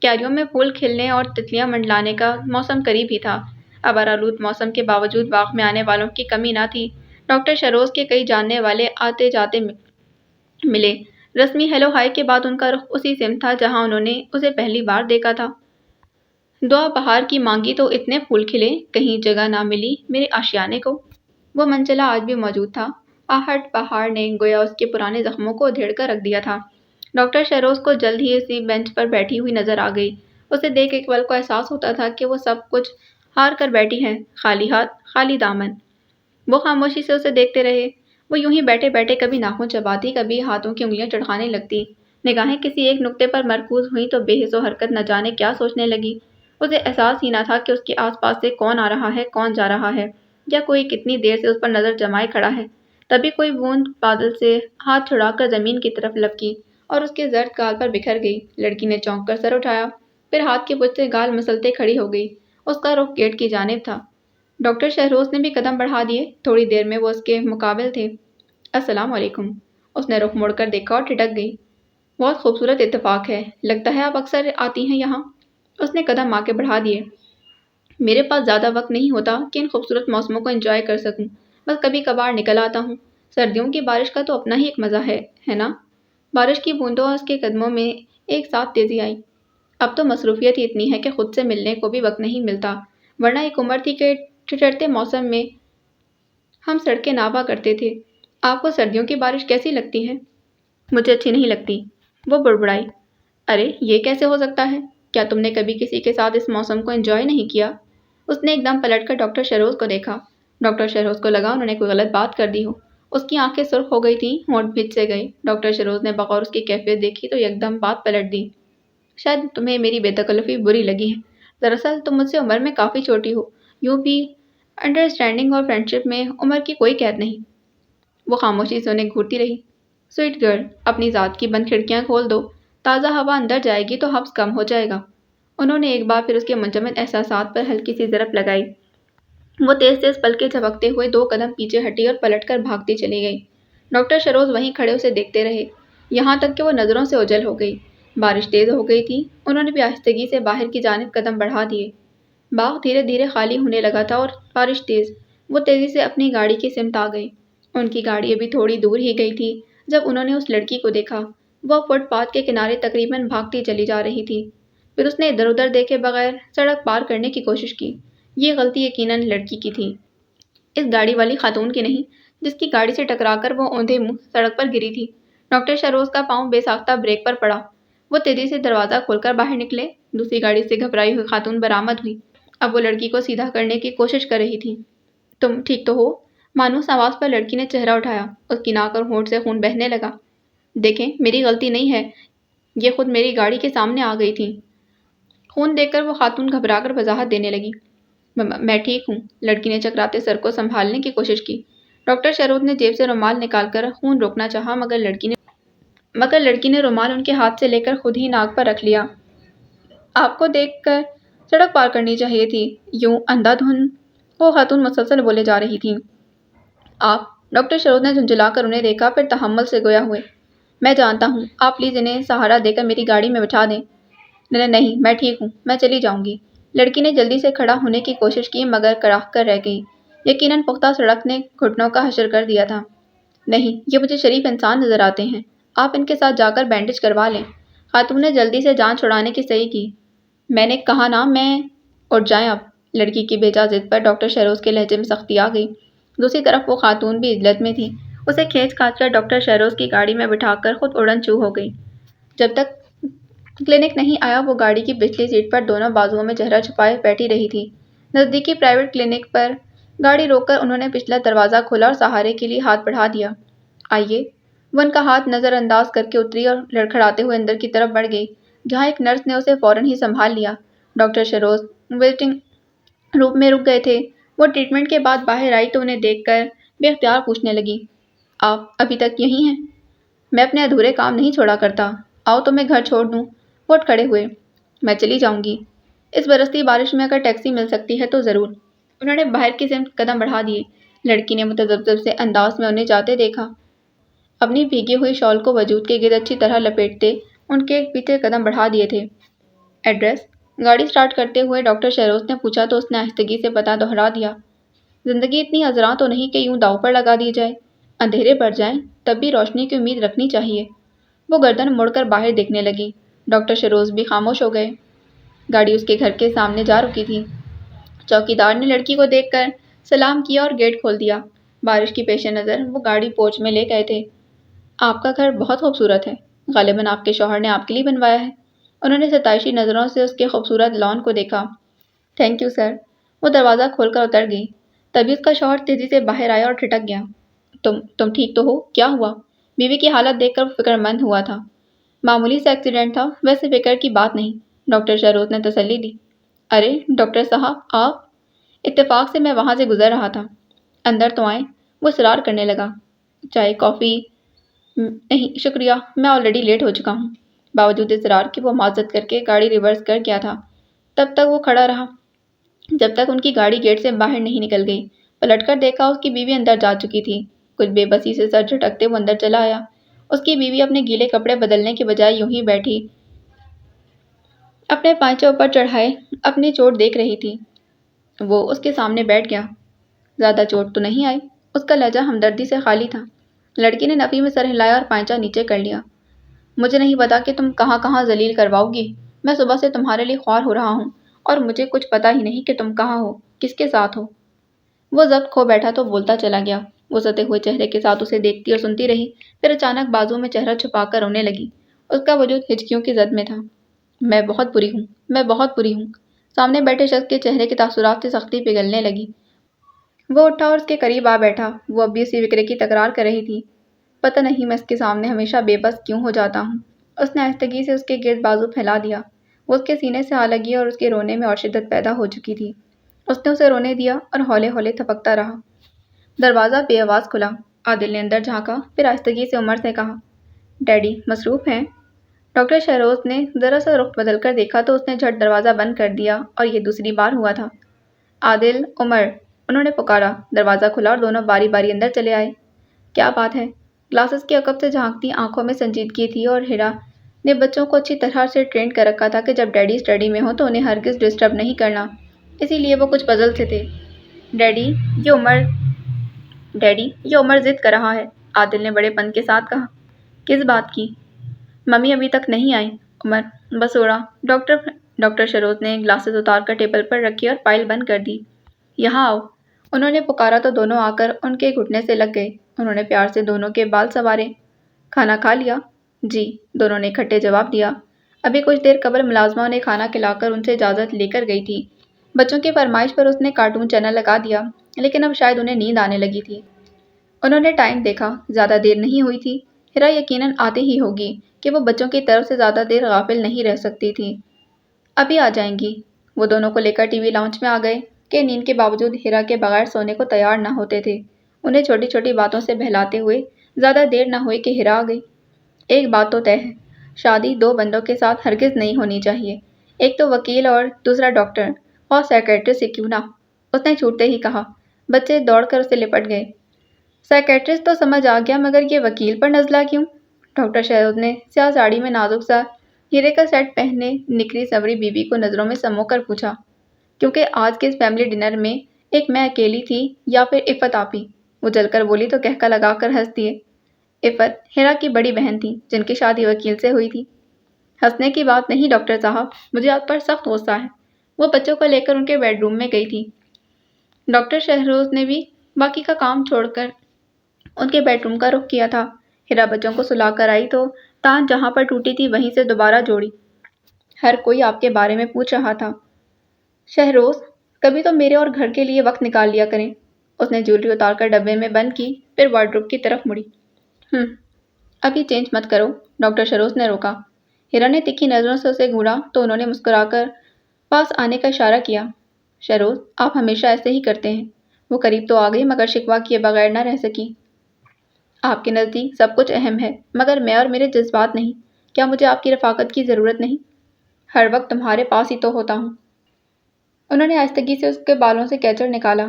Speaker 1: کیاریوں میں پھول کھلنے اور تتلیاں منڈلانے کا موسم قریب ہی تھا۔ ابر آلود موسم کے باوجود باغ میں آنے والوں کی کمی نہ تھی۔ ڈاکٹر شروز کے کئی جاننے والے آتے جاتے ملے۔ رسمی ہیلو ہائی کے بعد ان کا رخ اسی سمت تھا جہاں انہوں نے اسے پہلی بار دیکھا تھا۔ دعا بہار کی مانگی تو اتنے پھول کھلے، کہیں جگہ نہ ملی میرے آشیانے کو۔ وہ منچلا آج بھی موجود تھا۔ آہٹ بہار نے گویا اس کے پرانے زخموں کو ادھیڑ کر رکھ دیا تھا۔ ڈاکٹر شروز کو جلد ہی اسی بینچ پر بیٹھی ہوئی نظر آ گئی۔ اسے دیکھ اقبال کو احساس ہوتا تھا کہ وہ سب کچھ ہار کر بیٹھی ہے، خالی ہاتھ، خالی دامن۔ وہ خاموشی سے اسے دیکھتے رہے۔ وہ یوں ہی بیٹھے بیٹھے کبھی ناخن چباتی، کبھی ہاتھوں کی انگلیاں چڑھانے لگتی۔ نگاہیں کسی ایک نقطے پر مرکوز ہوئیں تو بے حس و حرکت نہ جانے کیا سوچنے لگی۔ اسے احساس ہی نہ تھا کہ اس کے آس پاس سے کون آ رہا ہے، کون جا رہا ہے، یا کوئی کتنی دیر سے اس پر نظر جمائے کھڑا ہے۔ تبھی کوئی بوند بادل سے ہاتھ چھڑا کر زمین کی طرف لپکی اور اس کے زرد گال پر بکھر گئی۔ لڑکی نے چونک کر سر اٹھایا، پھر ہاتھ کے پچ سے گال مسلتے کھڑی ہو گئی۔ اس کا رخ گیٹ کی جانب تھا۔ ڈاکٹر شہروز نے بھی قدم بڑھا دیے۔ تھوڑی دیر میں وہ اس کے مقابل تھے۔ السلام علیکم۔ اس نے رخ موڑ کر دیکھا اور ٹھٹک گئی۔ بہت خوبصورت اتفاق ہے، لگتا ہے آپ اکثر آتی ہیں یہاں؟ اس نے قدم آگے بڑھا دیے۔ میرے پاس زیادہ وقت نہیں ہوتا کہ ان خوبصورت موسموں کو انجوائے کر سکوں، بس کبھی کبھار نکل آتا ہوں۔ سردیوں کی بارش کا تو اپنا ہی ایک مزہ ہے نا؟ بارش کی بوندوں اس کے قدموں میں ایک ساتھ تیزی آئی۔ اب تو مصروفیت ہی اتنی ہے کہ خود سے ملنے کو بھی وقت نہیں ملتا، ورنہ ایک عمر تھی کہ ٹھٹرتے موسم میں ہم سڑکیں ناپا کرتے تھے۔ آپ کو سردیوں کی بارش کیسی لگتی ہے؟ مجھے اچھی نہیں لگتی، وہ بڑبڑائی۔ ارے یہ کیسے ہو سکتا ہے؟ کیا تم نے کبھی کسی کے ساتھ اس موسم کو انجوائے نہیں کیا؟ اس نے ایک دم پلٹ کر ڈاکٹر شہروز کو دیکھا۔ ڈاکٹر شہروز کو لگا انہوں نے کوئی غلط بات کر دی ہو۔ اس کی آنکھیں سرخ ہو گئی تھیں، ہونٹ بھج سے گئے۔ ڈاکٹر شہروز نے بغور اس کی کیفیت دیکھی تو یکدم بات پلٹ دی۔ شاید تمہیں میری بے تکلفی بری لگی ہے۔ دراصل تم مجھ سے عمر میں کافی چھوٹی ہو، یوں بھی انڈرسٹینڈنگ اور فرینڈشپ میں عمر کی کوئی قید نہیں۔ وہ خاموشی سے انہیں گھورتی رہی۔ سویٹ گرل، اپنی ذات کی بند کھڑکیاں کھول دو، تازہ ہوا اندر جائے گی تو حبس کم ہو جائے گا۔ انہوں نے ایک بار پھر اس کے منجمد احساسات پر ہلکی سی ضرب لگائی۔ وہ تیز تیز پلکیں جھپکتے ہوئے 2 قدم پیچھے ہٹی اور پلٹ کر بھاگتی چلی گئی۔ ڈاکٹر شہروز وہیں کھڑے اسے دیکھتے رہے، یہاں تک کہ وہ نظروں سے اوجھل ہو گئی۔ بارش تیز ہو گئی تھی۔ انہوں نے بھی آہستگی سے باہر کی جانب قدم بڑھا دیے۔ باغ دھیرے دھیرے خالی ہونے لگا تھا اور بارش تیز۔ وہ تیزی سے اپنی گاڑی کی سمت آ گئے۔ ان کی گاڑی ابھی تھوڑی دور ہی گئی تھی جب انہوں نے اس لڑکی کو دیکھا۔ وہ فٹ پاتھ کے کنارے تقریباً بھاگتی چلی جا رہی تھی۔ پھر اس نے ادھر ادھر دیکھے بغیر سڑک پار کرنے کی کوشش کی۔ یہ غلطی یقیناً لڑکی کی تھی، اس گاڑی والی خاتون کی نہیں، جس کی گاڑی سے ٹکرا کر وہ اوندھے منہ سڑک پر گری تھی۔ ڈاکٹر شہروز کا پاؤں بے ساختہ بریک پر پڑا۔ وہ تیزی سے دروازہ کھول کر باہر نکلے۔ دوسری گاڑی سے گھبرائی ہوئی خاتون برآمد ہوئی۔ اب وہ لڑکی کو سیدھا کرنے کی کوشش کر رہی تھی۔ تم ٹھیک تو ہو؟ مانوس آواز پر لڑکی نے چہرہ اٹھایا۔ اس کی ناک اور ہونٹ سے خون بہنے لگا۔ دیکھیں، میری غلطی نہیں ہے، یہ خود میری گاڑی کے سامنے آ گئی تھی۔ خون دیکھ کر وہ خاتون گھبرا کر وضاحت دینے لگی۔ میں ٹھیک ہوں، لڑکی نے چکراتے سر کو سنبھالنے کی کوشش کی۔ ڈاکٹر شہروز نے جیب سے رومال نکال کر خون روکنا چاہا مگر لڑکی نے رومال ان کے ہاتھ سے لے کر خود ہی ناک پر رکھ لیا۔ آپ کو دیکھ کر سڑک پار کرنی چاہیے تھی، یوں اندھا دھند وہ خاتون مسلسل بولے جا رہی تھی۔ آپ، ڈاکٹر شہروز نے جھنجھلا کر انہیں دیکھا، پھر تحمل سے گویا ہوئے۔ میں جانتا ہوں، آپ پلیز انہیں سہارا دے کر میری گاڑی میں بٹھا دیں۔ نہیں، میں ٹھیک ہوں، میں چلی جاؤں گی۔ لڑکی نے جلدی سے کھڑا ہونے کی کوشش کی مگر کڑاہ کر رہ گئی۔ یقیناً پختہ سڑک نے گھٹنوں کا حشر کر دیا تھا۔ نہیں، یہ مجھے شریف انسان نظر آتے ہیں، آپ ان کے ساتھ جا کر بینڈیج کروا لیں۔ خاتون نے جلدی سے جان چھڑانے کی صحیح کی۔ میں نے کہا نا میں اٹھ جائیں اب۔ لڑکی کی بے جا ضد پر ڈاکٹر شہروز کے لہجے میں سختی آ گئی۔ دوسری طرف وہ خاتون بھی عجلت میں تھی۔ اسے کھینچ کھانچ کر ڈاکٹر شہروز کی گاڑی میں بٹھا کر خود اڑن چو ہو گئی۔ جب تک کلینک نہیں آیا وہ گاڑی کی پچھلی سیٹ پر دونوں بازوؤں میں چہرہ چھپائے بیٹھی رہی تھی۔ نزدیکی پرائیویٹ کلینک پر گاڑی روک کر انہوں نے پچھلا دروازہ کھولا اور سہارے کے لیے ہاتھ بڑھا دیا۔ آئیے۔ وہ ان کا ہاتھ نظر انداز کر کے اتری اور لڑکھڑاتے ہوئے اندر کی طرف بڑھ گئی، جہاں ایک نرس نے اسے فوراً ہی سنبھال لیا۔ ڈاکٹر شہروز ویٹنگ روم میں رک گئے تھے۔ وہ ٹریٹمنٹ کے بعد باہر آئی تو انہیں دیکھ کر بے اختیار پوچھنے لگی، آپ ابھی تک یہیں ہیں؟ میں اپنے ادھورے کام نہیں چھوڑا کرتا، آؤ تو میں گھر چھوڑ دوں۔ وہ اٹھ کھڑے ہوئے۔ میں چلی جاؤں گی، اس برستی بارش میں اگر ٹیکسی مل سکتی ہے تو ضرور۔ انہوں نے باہر کی سمت قدم بڑھا دیے۔ لڑکی نے متذبذب سے انداز میں انہیں جاتے دیکھا، اپنی بھیگی ہوئی شال کو وجود کے گرد اچھی طرح لپیٹتے ان کے پیچھے قدم بڑھا دیے تھے۔ ایڈریس؟ گاڑی سٹارٹ کرتے ہوئے ڈاکٹر شہروز نے پوچھا تو اس نے آہستگی سے پتہ دہرا دیا۔ زندگی اتنی ازراں تو نہیں کہ یوں داؤ پر لگا دی جائے، اندھیرے پڑ جائیں تب بھی روشنی کی امید رکھنی چاہیے۔ وہ گردن موڑ کر باہر دیکھنے لگی۔ ڈاکٹر شہروز بھی خاموش ہو گئے۔ گاڑی اس کے گھر کے سامنے جا رکی تھی۔ چوکیدار نے لڑکی کو دیکھ کر سلام کیا اور گیٹ کھول دیا۔ بارش کی پیش نظر وہ گاڑی پورچ میں لے گئے تھے۔ آپ کا گھر بہت خوبصورت ہے، غالباً آپ کے شوہر نے آپ کے لیے بنوایا ہے۔ انہوں نے ستائشی نظروں سے اس کے خوبصورت لان کو دیکھا۔ Thank you sir. وہ دروازہ کھول کر اتر گئی۔ تبھی اس کا شوہر تیزی سے باہر آیا اور ٹھٹک گیا۔ تم ٹھیک تو ہو؟ کیا ہوا؟ بیوی کی حالت دیکھ کر وہ فکر مند ہوا تھا۔ معمولی سا ایکسیڈنٹ تھا، ویسے فکر کی بات نہیں، ڈاکٹر شہروز نے تسلی دی۔ ارے ڈاکٹر صاحب آپ؟ اتفاق سے میں وہاں سے گزر رہا تھا۔ اندر تو آئیں۔ وہ اصرار کرنے لگا۔ چائے کافی؟ نہیں شکریہ، میں آلریڈی لیٹ ہو چکا ہوں۔ باوجود اصرار کے وہ معذرت کر کے گاڑی ریورس کر گیا تھا۔ تب تک وہ کھڑا رہا جب تک ان کی گاڑی گیٹ سے باہر نہیں نکل گئی۔ پلٹ کر دیکھا اس کی بیوی اندر جا چکی تھی۔ کچھ بے بسی سے سر جھٹکتے وہ اندر چلا آیا۔ اس کی بیوی اپنے گیلے کپڑے بدلنے کے بجائے یوں ہی بیٹھی اپنے پائچے اوپر چڑھائے اپنی چوٹ دیکھ رہی تھی۔ وہ اس کے سامنے بیٹھ گیا۔ زیادہ چوٹ تو نہیں آئی؟ اس کا لہجہ ہمدردی سے خالی تھا۔ لڑکی نے نفی میں سر ہلایا اور پائچہ نیچے کر لیا۔ مجھے نہیں پتا کہ تم کہاں کہاں ذلیل کرواؤ گی۔ میں صبح سے تمہارے لیے خوار ہو رہا ہوں اور مجھے کچھ پتا ہی نہیں کہ تم کہاں ہو، کس کے ساتھ ہو۔ وہ ضبط کھو بیٹھا تو بولتا چلا گیا۔ وہ ستے ہوئے چہرے کے ساتھ اسے دیکھتی اور سنتی رہی، پھر اچانک بازو میں چہرہ چھپا کر رونے لگی۔ اس کا وجود ہچکیوں کی زد میں تھا۔ میں بہت بری ہوں، میں بہت بری ہوں۔ سامنے بیٹھے شخص کے چہرے کے تاثرات سے سختی پگھلنے لگی۔ وہ اٹھا اور اس کے قریب آ بیٹھا۔ وہ اب بھی اسی فکرے کی تکرار کر رہی تھی، پتہ نہیں میں اس کے سامنے ہمیشہ بے بس کیوں ہو جاتا ہوں۔ اس نے آہستگی سے اس کے گرد بازو پھیلا دیا۔ وہ اس کے سینے سے آ لگی اور اس کے رونے میں اور شدت پیدا ہو چکی تھی۔ اس نے اسے رونے دیا اور ہولے ہولے تھپکتا رہا۔ دروازہ بے آواز کھلا۔ عادل نے اندر جھانکا، پھر آہستگی سے عمر سے کہا، ڈیڈی مصروف ہیں؟ ڈاکٹر شہروز نے ذرا سا رخ بدل کر دیکھا تو اس نے جھٹ دروازہ بند کر دیا اور یہ دوسری بار ہوا تھا۔ عادل، عمر، انہوں نے پکارا۔ دروازہ کھلا اور دونوں باری باری اندر چلے آئے۔ کیا بات ہے؟ گلاسز کی عقب سے جھانکتی آنکھوں میں سنجیدگی تھی اور ہیرا نے بچوں کو اچھی طرح سے ٹرین کر رکھا تھا کہ جب ڈیڈی اسٹڈی میں ہوں تو انہیں ہرگز ڈسٹرب نہیں کرنا، اسی لیے وہ کچھ پزل سے تھے۔ ڈیڈی یہ عمر ضد کر رہا ہے، عادل نے بڑے پن کے ساتھ کہا۔ کس بات کی؟ ممی ابھی تک نہیں آئی۔ عمر، بس ہو رہا۔ ڈاکٹر شہروز نے گلاسز اتار کر ٹیبل پر رکھے اور فائل بند کر دی۔ یہاں آؤ، انہوں نے پکارا تو دونوں آ کر ان کے گھٹنے سے لگ گئے۔ انہوں نے پیار سے دونوں کے بال سنوارے۔ کھانا کھا لیا؟ جی، دونوں نے اکٹھے جواب دیا۔ ابھی کچھ دیر قبل ملازمہ انہیں کھانا کھلا کر ان سے اجازت لے کر گئی تھی۔ بچوں کی فرمائش پر اس نے کارٹون چینل لگا دیا، لیکن اب شاید انہیں نیند آنے لگی تھی۔ انہوں نے ٹائم دیکھا، زیادہ دیر نہیں ہوئی تھی۔ ہیرا یقیناً آتے ہی ہوگی کہ وہ بچوں کی طرف سے زیادہ دیر غافل نہیں رہ سکتی تھی۔ ابھی آ جائیں گی۔ وہ دونوں کو لے کر ٹی وی لاؤنج میں آ گئے کہ نیند کے باوجود ہیرا کے بغیر سونے کو تیار نہ ہوتے تھے۔ انہیں چھوٹی چھوٹی باتوں سے بہلاتے ہوئے زیادہ دیر نہ ہوئی کہ ہیرا آ گئی۔ ایک بات تو طے ہے، شادی دو بندوں کے ساتھ ہرگز نہیں ہونی چاہیے، ایک تو وکیل اور دوسرا ڈاکٹر، اور سائیکیٹرسٹ ہی کیوں نہ، اس نے چھوٹتے ہی کہا۔ بچے دوڑ کر اسے لپٹ گئے۔ سائیکیٹرسٹ تو سمجھ آ گیا، مگر یہ وکیل پر نزلہ کیوں؟ ڈاکٹر شہروز نے سیاہ ساڑی میں نازک سا ہیرے کا سیٹ پہنے نکھری سنوری بیوی کو نظروں میں سمو کر پوچھا۔ کیونکہ آج کے اس فیملی ڈنر میں ایک میں اکیلی تھی یا پھر عفت آپی؟ وہ جل کر بولی تو کہکا لگا کر ہنس دیے۔ عفت ہیرا کی بڑی بہن تھی جن کی شادی وکیل سے ہوئی تھی۔ ہنسنے کی بات نہیں ڈاکٹر صاحب، مجھے آپ پر سخت غصہ ہے۔ وہ بچوں کو لے کر ان کے بیڈ روم میں گئی تھی۔ ڈاکٹر شہروز نے بھی باقی کا کام چھوڑ کر ان کے بیڈ روم کا رخ کیا تھا۔ ہیرا بچوں کو سلا کر آئی تو تان جہاں پر ٹوٹی تھی وہیں سے دوبارہ جوڑی۔ ہر کوئی آپ کے بارے میں پوچھ رہا تھا۔ شہروز، کبھی تو میرے اور گھر کے لیے وقت نکال لیا کریں۔ اس نے جویلری اتار کر ڈبے میں بند کی، پھر وارڈروب کی طرف مڑی۔ ابھی چینج مت کرو، ڈاکٹر شہروز نے روکا۔ ہیرا نے تکھی نظروں سے اسے گھورا تو انہوں نے مسکرا کر پاس آنے کا اشارہ کیا۔ شہروز، آپ ہمیشہ ایسے ہی کرتے ہیں۔ وہ قریب تو آ گئی مگر شکوہ کیے بغیر نہ رہ سکی۔ آپ کے نزدیک سب کچھ اہم ہے، مگر میں اور میرے جذبات نہیں۔ کیا مجھے آپ کی رفاقت کی ضرورت نہیں؟ ہر وقت تمہارے پاس ہی تو ہوتا ہوں۔ انہوں نے آہستگی سے اس کے بالوں سے کیچڑ نکالا۔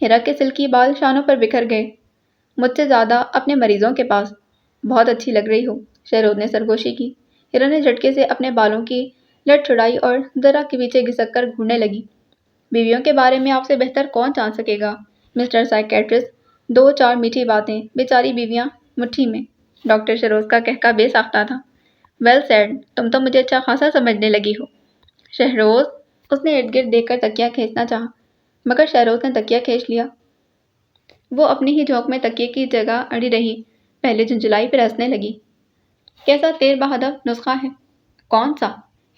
Speaker 1: ہیرا کے سلکی بال شانوں پر بکھر گئے۔ مجھ سے زیادہ اپنے مریضوں کے پاس۔ بہت اچھی لگ رہی ہو، شہروز نے سرگوشی کی۔ ہیرا نے جھٹکے سے اپنے بالوں کی لٹ چھڑائی اور ذرا کے پیچھے گھسک کر گھورنے لگی۔ بیویوں کے بارے میں آپ سے بہتر کون جان سکے گا مسٹر سائیکیٹرسٹ؟ دو چار میٹھی باتیں، بیچاری بیویاں مٹھی میں۔ ڈاکٹر شہروز کا کہکا بے ساختہ تھا۔ ویل سیڈ، تم تو مجھے اچھا خاصا سمجھنے لگی ہو۔ شہروز، اس نے ارد گرد دیکھ کر تکیہ کھینچنا چاہا، مگر شہروز نے تکیہ کھینچ لیا۔ وہ اپنی ہی جھونک میں تکیے کی جگہ اڑی رہی، پہلے جھنجھلائی پھر ہنسنے لگی۔ کیسا تیر بہادر نسخہ ہے؟ کون سا؟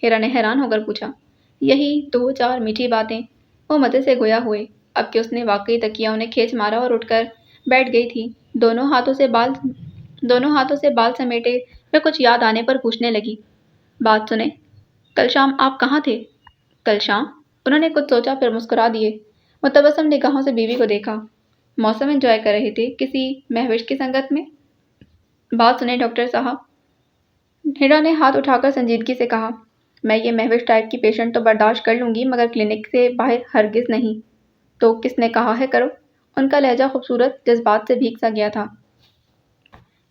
Speaker 1: ہیرا نے حیران ہو کر پوچھا۔ یہی دو چار میٹھی باتیں۔ وہ مزے سے گویا ہوئے، اب کہ اس نے واقعی تکیہ انہیں کھینچ مارا اور اٹھ کر بیٹھ گئی تھی۔ دونوں ہاتھوں سے بال سمیٹے پھر کچھ یاد آنے پر پوچھنے لگی۔ بات سنیں، کل شام آپ کہاں تھے؟ کل شام؟ انہوں نے کچھ سوچا پھر مسکرا دیے۔ متبسم نگاہوں سے بیوی کو دیکھا۔ موسم انجوائے کر رہے تھے، کسی مہوش کی سنگت میں؟ بات سنیں ڈاکٹر صاحب، ہیرا نے ہاتھ اٹھا کر سنجیدگی سے کہا، میں یہ مہوش ٹائپ کی پیشنٹ تو برداشت کر لوں گی مگر کلینک سے باہر ہرگز نہیں۔ تو کس نے کہا ہے کرو؟ ان کا لہجہ خوبصورت جذبات سے بھیگ سا گیا تھا۔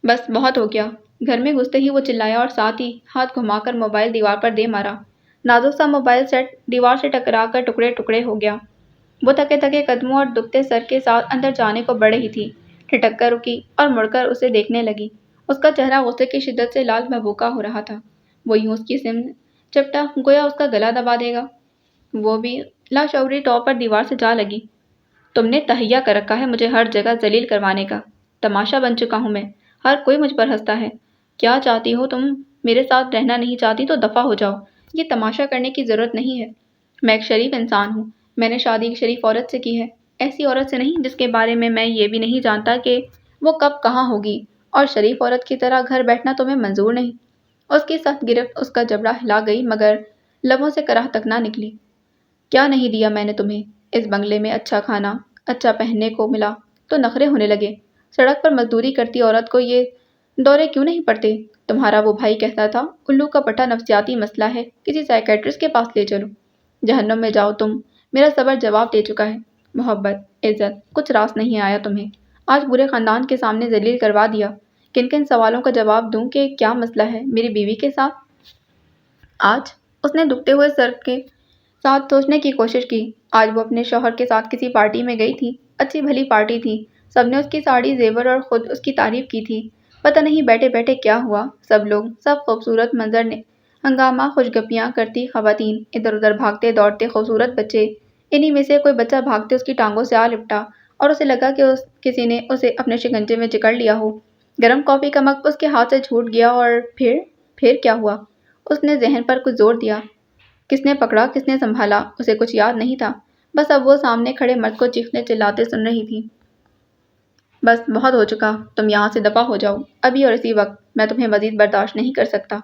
Speaker 1: بس بہت ہو گیا۔ گھر میں گھستے ہی وہ چلایا اور ساتھ ہی ہاتھ گھما کر موبائل دیوار پر دے مارا۔ نازک سا موبائل سیٹ دیوار سے ٹکرا کر ٹکڑے ٹکڑے ہو گیا۔ وہ تھکے تھکے قدموں اور دبتے سر کے ساتھ اندر جانے کو بڑھ رہی تھی، ٹھٹک کر رکی اور مڑ کر اسے دیکھنے لگی۔ اس کا چہرہ غصے کی شدت سے لال بھبوکا ہو رہا تھا۔ وہ یوں اس کی سمت چپٹا گویا اس کا گلا دبا دے گا۔ وہ بھی لاشعوری طور پر دیوار سے جا لگی۔ تم نے تہیا کر رکھا ہے مجھے ہر جگہ ذلیل کروانے کا۔ تماشا بن چکا ہوں میں، ہر کوئی مجھ پر ہنستا ہے۔ کیا چاہتی ہو تم؟ میرے ساتھ رہنا نہیں چاہتی تو دفع ہو جاؤ، یہ تماشا کرنے کی ضرورت نہیں ہے۔ میں ایک شریف انسان ہوں، میں نے شادی ایک شریف عورت سے کی ہے، ایسی عورت سے نہیں جس کے بارے میں یہ بھی نہیں جانتا کہ وہ کب کہاں ہوگی، اور شریف عورت کی طرح گھر بیٹھنا تمہیں منظور نہیں۔ اس کی سخت گرفت اس کا جبڑا ہلا گئی مگر لبوں سے کراہ تک نہ نکلی۔ کیا نہیں دیا میں نے تمہیں؟ اس بنگلے میں اچھا کھانا، اچھا پہننے کو ملا تو نخرے ہونے لگے۔ سڑک پر مزدوری کرتی عورت کو یہ دورے کیوں نہیں پڑتے؟ تمہارا وہ بھائی کہتا تھا الو کا پٹھا نفسیاتی مسئلہ ہے، کسی سائیکیٹرسٹ کے پاس لے چلو۔ جہنم میں جاؤ تم، میرا صبر جواب دے چکا ہے۔ محبت، عزت، کچھ راس نہیں آیا تمہیں۔ آج پورے خاندان کے سامنے ذلیل کروا دیا۔ کن کن سوالوں کا جواب دوں کہ کیا مسئلہ ہے میری بیوی کے ساتھ؟ آج اس نے دکھتے ہوئے سر کے ساتھ سوچنے کی کوشش کی۔ آج وہ اپنے شوہر کے ساتھ کسی پارٹی میں گئی تھی، اچھی بھلی پارٹی تھی، سب نے اس کی ساڑی زیور اور خود اس کی تعریف کی تھی۔ پتہ نہیں بیٹھے بیٹھے کیا ہوا، سب لوگ، سب خوبصورت منظر نے ہنگامہ، خوشگپیاں کرتی خواتین، ادھر ادھر بھاگتے دوڑتے خوبصورت بچے۔ انہی میں سے کوئی بچہ بھاگتے اس کی ٹانگوں سے آ لپٹا اور اسے لگا کہ کسی نے اسے اپنے شکنجے میں جکڑ لیا ہو۔ گرم کافی کا مگ اس کے ہاتھ سے چھوٹ گیا اور پھر کیا ہوا؟ اس نے ذہن پر کچھ زور دیا۔ کس نے پکڑا، کس نے سنبھالا، اسے کچھ یاد نہیں تھا۔ بس اب وہ سامنے کھڑے مرد کو چیختے چلاتے سن رہی تھی۔ بس بہت ہو چکا، تم یہاں سے دفع ہو جاؤ، ابھی اور اسی وقت، میں تمہیں مزید برداشت نہیں کر سکتا۔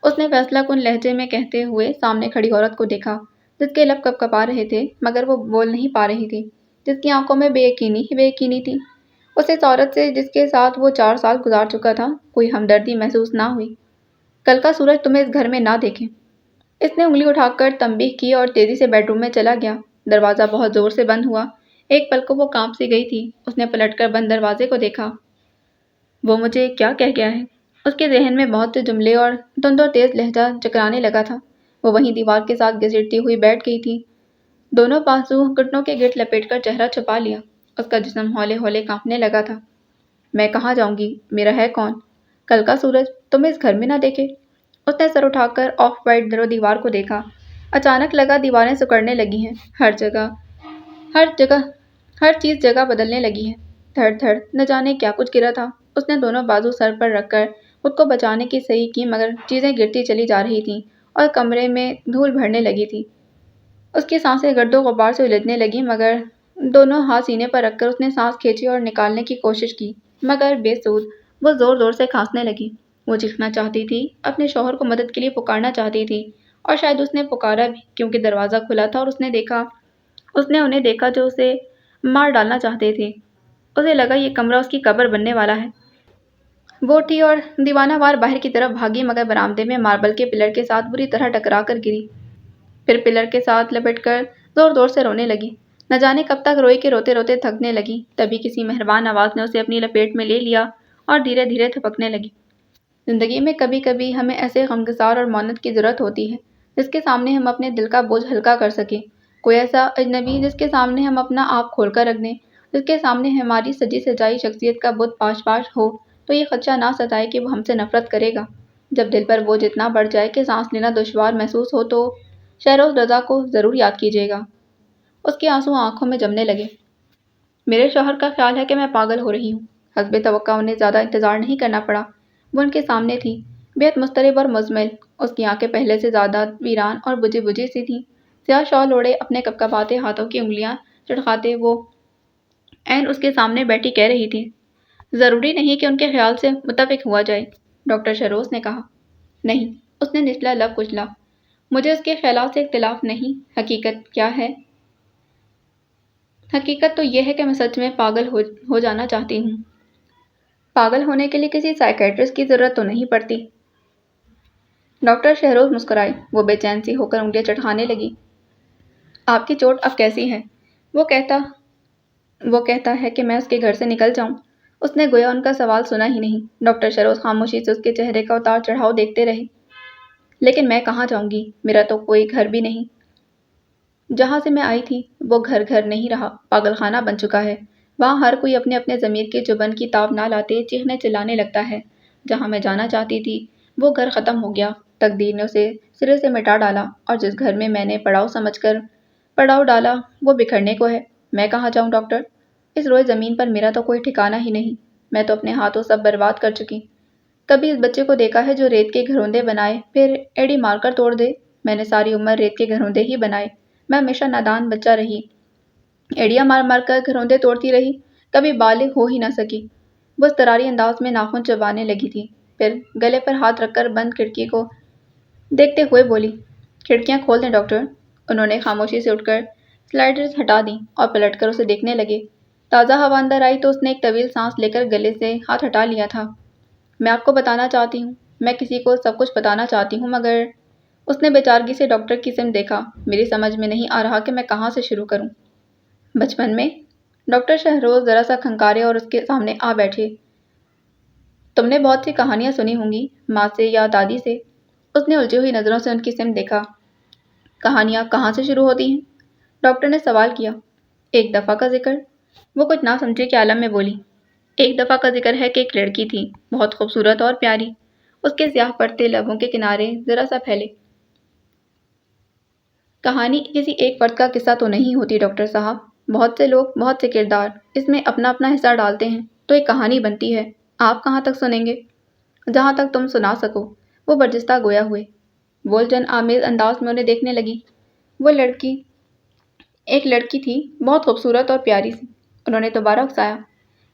Speaker 1: اس نے فیصلہ کن لہجے میں کہتے ہوئے سامنے کھڑی عورت کو دیکھا، جس کے لب کپ کپا رہے تھے مگر وہ بول نہیں پا رہی تھی، جس کی آنکھوں میں بے یقینی ہی بے یقینی تھی۔ اسے اس عورت سے جس کے ساتھ وہ 4 سال گزار چکا تھا کوئی ہمدردی محسوس نہ ہوئی۔ کل کا سورج تمہیں اس گھر میں نہ دیکھے۔ اس نے انگلی اٹھا کر تنبیہ کی اور تیزی سے بیڈ روم میں چلا گیا۔ دروازہ بہت زور سے بند ہوا۔ ایک پل کو وہ کانپ سی گئی تھی۔ اس نے پلٹ کر بند دروازے کو دیکھا۔ وہ مجھے کیا کہہ گیا ہے؟ اس کے ذہن میں بہت سے جملے اور تند اور تیز لہجہ چکرانے لگا تھا۔ وہ وہیں دیوار کے ساتھ گھسیٹتی ہوئی بیٹھ گئی تھی، دونوں بازو گھٹنوں کے گرد لپیٹ کر چہرہ چھپا لیا۔ اس کا جسم ہولے ہولے کانپنے لگا تھا۔ میں کہاں جاؤں گی؟ میرا ہے کون؟ کل کا سورج تمہیں اس گھر میں نہ دیکھے۔ اس نے سر اٹھا کر آف وائٹ در و دیوار کو دیکھا۔ اچانک لگا دیواریں سکڑنے لگی ہیں، ہر چیز جگہ بدلنے لگی ہے۔ دھڑ دھڑ نہ جانے کیا کچھ گرا تھا۔ اس نے دونوں بازو سر پر رکھ کر خود کو بچانے کی صحیح کی مگر چیزیں گرتی چلی جا رہی تھیں اور کمرے میں دھول بھرنے لگی تھی۔ اس کی سانسیں گرد و غبار سے الجھنے لگیں مگر دونوں ہاتھ سینے پر رکھ کر اس نے سانس کھینچی اور نکالنے کی کوشش کی مگر بے سود۔ وہ زور زور سے کھانسنے لگی۔ وہ چیخنا چاہتی تھی، اپنے شوہر کو مدد کے لیے پکارنا چاہتی تھی اور شاید اس نے پکارا بھی کیونکہ دروازہ کھلا تھا اور اس نے انہیں دیکھا جو اسے مار ڈالنا چاہتے تھے۔ اسے لگا یہ کمرہ اس کی قبر بننے والا ہے۔ وہ اٹھی اور دیوانہ وار باہر کی طرف بھاگی مگر برآمدے میں ماربل کے پلر کے ساتھ بری طرح ٹکرا کر گری، پھر پلر کے ساتھ لپٹ کر زور زور سے رونے لگی۔ نہ جانے کب تک روئی کہ روتے روتے تھکنے لگی۔ تبھی کسی مہربان آواز نے اسے اپنی لپیٹ میں لے لیا اور دھیرے دھیرے تھپکنے لگی۔ زندگی میں کبھی کبھی ہمیں ایسے غمگسار اور معاونت کی ضرورت ہوتی ہے جس کے سامنے ہم اپنے دل کا بوجھ ہلکا کر سکیں، کوئی ایسا اجنبی جس کے سامنے ہم اپنا آپ کھول کر رکھ دیں، جس کے سامنے ہماری سجی سجائی شخصیت کا بت پاش پاش ہو تو یہ خدشہ نہ ستائے کہ وہ ہم سے نفرت کرے گا۔ جب دل پر بوجھ اتنا بڑھ جائے کہ سانس لینا دشوار محسوس ہو تو شہروز رضا کو ضرور یاد کیجیے گا۔ اس کے آنسو آنکھوں میں جمنے لگے۔ میرے شوہر کا خیال ہے کہ میں پاگل ہو رہی ہوں۔ حسب توقع انہیں زیادہ انتظار نہیں کرنا پڑا۔ وہ ان کے سامنے تھی، بے حد مضطرب اور مزمل۔ اس کی آنکھیں پہلے سے زیادہ ویران اور بجھی بجھی سی تھیں۔ سیاہ شال اوڑھے اپنے کپکپاتے ہاتھوں کی انگلیاں چڑکاتے وہ عین اس کے سامنے بیٹھی کہہ رہی تھی، ضروری نہیں کہ ان کے خیال سے متفق ہوا جائے۔ ڈاکٹر شہروز نے کہا۔ نہیں، اس نے نچلا لب کچلا۔ مجھے اس کے خیالات سے اختلاف نہیں۔ حقیقت کیا ہے؟ حقیقت تو یہ ہے کہ میں سچ میں پاگل ہو جانا چاہتی ہوں۔ پاگل ہونے کے لیے کسی سائیکیٹرسٹ کی ضرورت تو نہیں پڑتی۔ ڈاکٹر شہروز مسکرائے۔ وہ بے چین سی ہو کر انگلیاں چٹکانے لگی۔ آپ کی چوٹ اب کیسی ہے؟ وہ کہتا ہے کہ میں اس کے گھر سے نکل جاؤں۔ اس نے گویا ان کا سوال سنا ہی نہیں۔ ڈاکٹر شہروز خاموشی سے اس کے چہرے کا اتار چڑھاؤ دیکھتے رہے۔ لیکن میں کہاں جاؤں گی؟ میرا تو کوئی گھر بھی نہیں۔ جہاں سے میں آئی تھی وہ گھر نہیں رہا، پاگل خانہ بن چکا ہے۔ وہاں ہر کوئی اپنے اپنے ضمیر کی چبھن کی تاب نہ لاتے چیخنے چلانے لگتا ہے۔ جہاں میں جانا چاہتی تھی وہ گھر ختم ہو گیا۔ تقدیر نے اسے سرے سے مٹا ڈالا اور جس گھر میں نے پڑاؤ سمجھ کر پڑاؤ ڈالا وہ بکھرنے کو ہے۔ میں کہاں جاؤں ڈاکٹر؟ اس روئے زمین پر میرا تو کوئی ٹھکانہ ہی نہیں۔ میں تو اپنے ہاتھوں سب برباد کر چکی۔ کبھی اس بچے کو دیکھا ہے جو ریت کے گھروندے بنائے پھر ایڑی مار کر توڑ دے؟ میں نے ساری عمر ریت کے گھروندے ہی بنائے۔ میں ہمیشہ نادان بچہ رہی، ایڑیاں مار مار کر گھروندے توڑتی رہی، کبھی بالغ ہو ہی نہ سکی۔ وہ اضطراری انداز میں ناخن چبانے لگی تھی، پھر گلے پر ہاتھ رکھ کر بند کھڑکی کو دیکھتے ہوئے بولی، کھڑکیاں کھول دیں ڈاکٹر۔ انہوں نے خاموشی سے اٹھ کر سلائڈرز ہٹا دیں اور پلٹ کر اسے دیکھنے لگے۔ تازہ ہوا اندر آئی تو اس نے ایک طویل سانس لے کر گلے سے ہاتھ ہٹا لیا تھا۔ میں آپ کو بتانا چاہتی ہوں، میں کسی کو سب کچھ بتانا چاہتی ہوں مگر اس نے بے چارگی سے ڈاکٹر کی سمت دیکھا۔ میری سمجھ میں نہیں آ رہا کہ میں کہاں سے شروع کروں۔ بچپن میں؟ ڈاکٹر شہروز ذرا سا کھنکارے اور اس کے سامنے آ بیٹھے۔ تم نے بہت سی کہانیاں سنی ہوں گی، ماں سے یا دادی سے؟ اس نے الجھی ہوئی نظروں سے ان کی سمت دیکھا۔ کہانیاں کہاں سے شروع ہوتی ہیں؟ ڈاکٹر نے سوال کیا۔ ایک دفعہ کا ذکر؟ وہ کچھ نہ سمجھے کے عالم میں بولی۔ ایک دفعہ کا ذکر ہے کہ ایک لڑکی تھی، بہت خوبصورت اور پیاری۔ اس کے سیاہ پڑتے لبوں کے کنارے ذرا سا پھیلے۔ کہانی کسی ایک فرد کا قصہ تو نہیں ہوتی ڈاکٹر صاحب، بہت سے لوگ، بہت سے کردار اس میں اپنا اپنا حصہ ڈالتے ہیں تو ایک کہانی بنتی ہے۔ آپ کہاں تک سنیں گے؟ جہاں تک تم سنا سکو۔ وہ برجستہ گویا ہوئے، بولجن آمیز انداز میں انہیں دیکھنے لگی۔ وہ ایک لڑکی تھی، بہت خوبصورت اور پیاری سی۔ انہوں نے دوبارہ اکسایا۔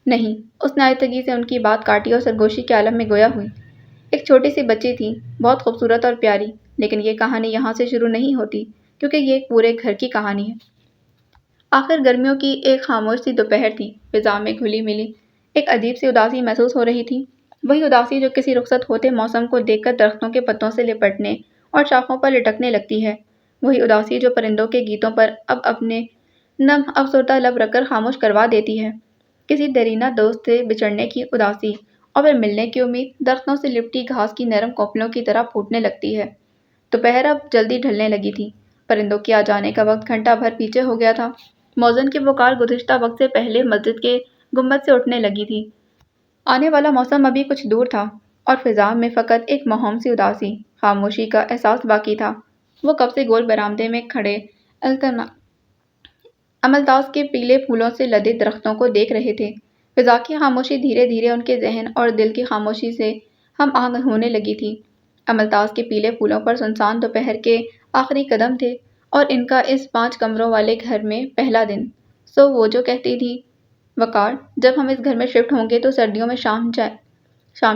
Speaker 1: نہیں، اس نے آہستگی سے ان کی بات کاٹی اور سرگوشی کے عالم میں گویا ہوئی۔ ایک چھوٹی سی بچی تھی، بہت خوبصورت اور پیاری، لیکن یہ کہانی یہاں سے شروع نہیں ہوتی، کیونکہ یہ ایک پورے گھر کی کہانی ہے۔ آخر گرمیوں کی ایک خاموش سی دوپہر تھی، فضا میں گھلی ملی ایک عجیب سی اداسی محسوس ہو رہی تھی، وہی اداسی جو کسی رخصت ہوتے موسم کو دیکھ کر درختوں کے پتوں سے لپٹنے اور شاخوں پر لٹکنے لگتی ہے، وہی اداسی جو پرندوں کے گیتوں پر اب اپنے نم افسردہ لب رکھ کر خاموش کروا دیتی ہے، کسی دیرینہ دوست سے بچھڑنے کی اداسی اور پھر ملنے کی امید درختوں سے لپٹی گھاس کی نرم کوپلوں کی طرح پھوٹنے لگتی ہے۔ دوپہر اب جلدی ڈھلنے لگی تھی، پرندوں کے آ جانے کا وقت گھنٹہ بھر پیچھے ہو گیا تھا، مؤذن کی پکار گزشتہ وقت سے پہلے مسجد کے گنبد سے اٹھنے لگی تھی، آنے والا موسم ابھی کچھ دور تھا اور فضا میں فقط ایک مہوم سی اداسی، خاموشی کا احساس باقی تھا۔ وہ کب سے گول برآمدے میں کھڑے املتاس کے پیلے پھولوں سے لدے درختوں کو دیکھ رہے تھے۔ فضا کی خاموشی دھیرے دھیرے ان کے ذہن اور دل کی خاموشی سے ہم آہنگ ہونے لگی تھی۔ املتاس کے پیلے پھولوں پر سنسان دوپہر کے آخری قدم تھے اور ان کا اس 5 کمروں والے گھر میں پہلا دن۔ سو وہ جو کہتی تھی، وقار، جب ہم اس گھر میں شفٹ ہوں گے تو سردیوں میں شام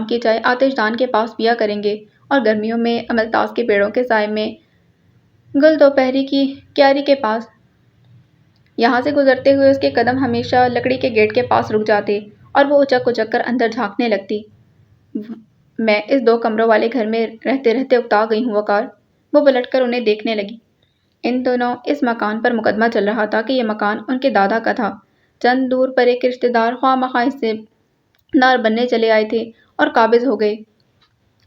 Speaker 1: کی چائے آتش دان کے پاس پیا کریں گے اور گرمیوں میں املتاس کے پیڑوں کے سائے میں گل دوپہری کی کیاری کے پاس۔ یہاں سے گزرتے ہوئے اس کے قدم ہمیشہ لکڑی کے گیٹ کے پاس رک جاتے اور وہ اچک اچک کر اندر جھانکنے لگتی۔ میں اس 2 کمروں والے گھر میں رہتے رہتے اکتا گئی ہوں وقار۔ وہ پلٹ کر انہیں دیکھنے لگی۔ ان دنوں اس مکان پر مقدمہ چل رہا تھا کہ یہ مکان ان کے دادا کا تھا۔ چند دور پر ایک رشتہ دار خواہ مخواہ اس سے دار بننے چلے آئے تھے اور قابض ہو گئے۔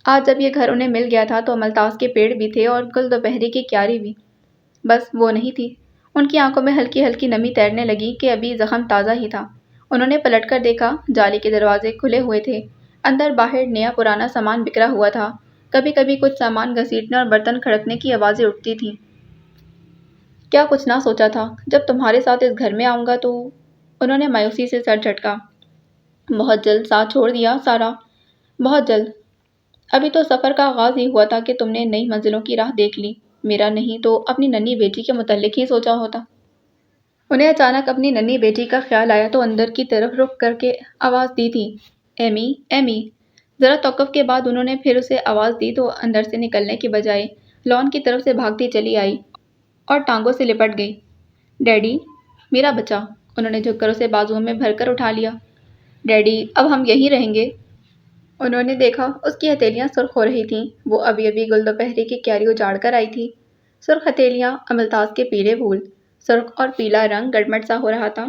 Speaker 1: آج جب یہ گھر انہیں مل گیا تھا تو املتاس کے پیڑ بھی تھے اور گل دوپہری کی کیاری بھی، بس وہ نہیں تھی۔ ان کی آنکھوں میں ہلکی ہلکی نمی تیرنے لگی کہ ابھی زخم تازہ ہی تھا۔ انہوں نے پلٹ کر دیکھا، جالی کے دروازے کھلے ہوئے تھے، اندر باہر نیا پرانا سامان بکھرا ہوا تھا، کبھی کبھی کچھ سامان گھسیٹنے اور برتن کھڑکنے کی آوازیں اٹھتی تھیں۔ کیا کچھ نہ سوچا تھا جب تمہارے ساتھ اس گھر میں آؤں گا تو… انہوں نے مایوسی سے سر جھٹکا۔ بہت جلد ساتھ چھوڑ دیا سارا، بہت جلد۔ ابھی تو سفر کا آغاز ہی ہوا تھا کہ تم نے نئی منزلوں کی راہ دیکھ لی، میرا نہیں تو اپنی ننھی بیٹی کے متعلق ہی سوچا ہوتا۔ انہیں اچانک اپنی ننھی بیٹی کا خیال آیا تو اندر کی طرف رخ کر کے آواز دی تھی، ایمی، ایمی۔ ذرا توقف کے بعد انہوں نے پھر اسے آواز دی تو اندر سے نکلنے کی بجائے لان کی طرف سے بھاگتی چلی آئی اور ٹانگوں سے لپٹ گئی۔ ڈیڈی، میرا بچہ۔ انہوں نے جھک کر اسے بازوؤں میں بھر کر اٹھا لیا۔ ڈیڈی، اب ہم یہیں رہیں گے۔ انہوں نے دیکھا اس کی ہتھیلیاں سرخ ہو رہی تھیں، وہ ابھی ابھی گل دوپہری کی کیاری اجاڑ کر آئی تھی۔ سرخ ہتھیلیاں، املتاس کے پیلے پھول، سرخ اور پیلا رنگ گڑمٹ سا ہو رہا تھا۔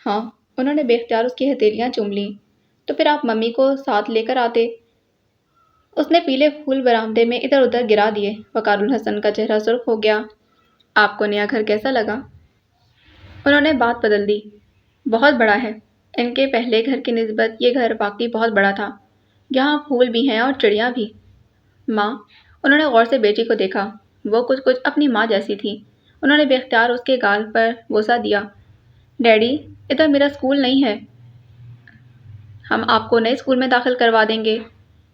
Speaker 1: ہاں، انہوں نے بے اختیار اس کی ہتھیلیاں چوم لیں۔ تو پھر آپ ممی کو ساتھ لے کر آتے۔ اس نے پیلے پھول برآمدے میں ادھر ادھر گرا دیے۔ وقار الحسن کا چہرہ سرخ ہو گیا۔ آپ کو نیا گھر کیسا لگا؟ انہوں نے بات بدل دی۔ بہت بڑا ہے۔ ان کے پہلے گھر کی نسبت یہ گھر واقعی بہت بڑا تھا۔ یہاں پھول بھی ہیں اور چڑیاں بھی۔ ماں، انہوں نے غور سے بیٹی کو دیکھا، وہ کچھ اپنی ماں جیسی تھی۔ انہوں نے بے اختیار اس کے گال پر بوسہ دیا۔ ڈیڈی، ادھر میرا اسکول نہیں ہے۔ ہم آپ کو نئے اسکول میں داخل کروا دیں گے۔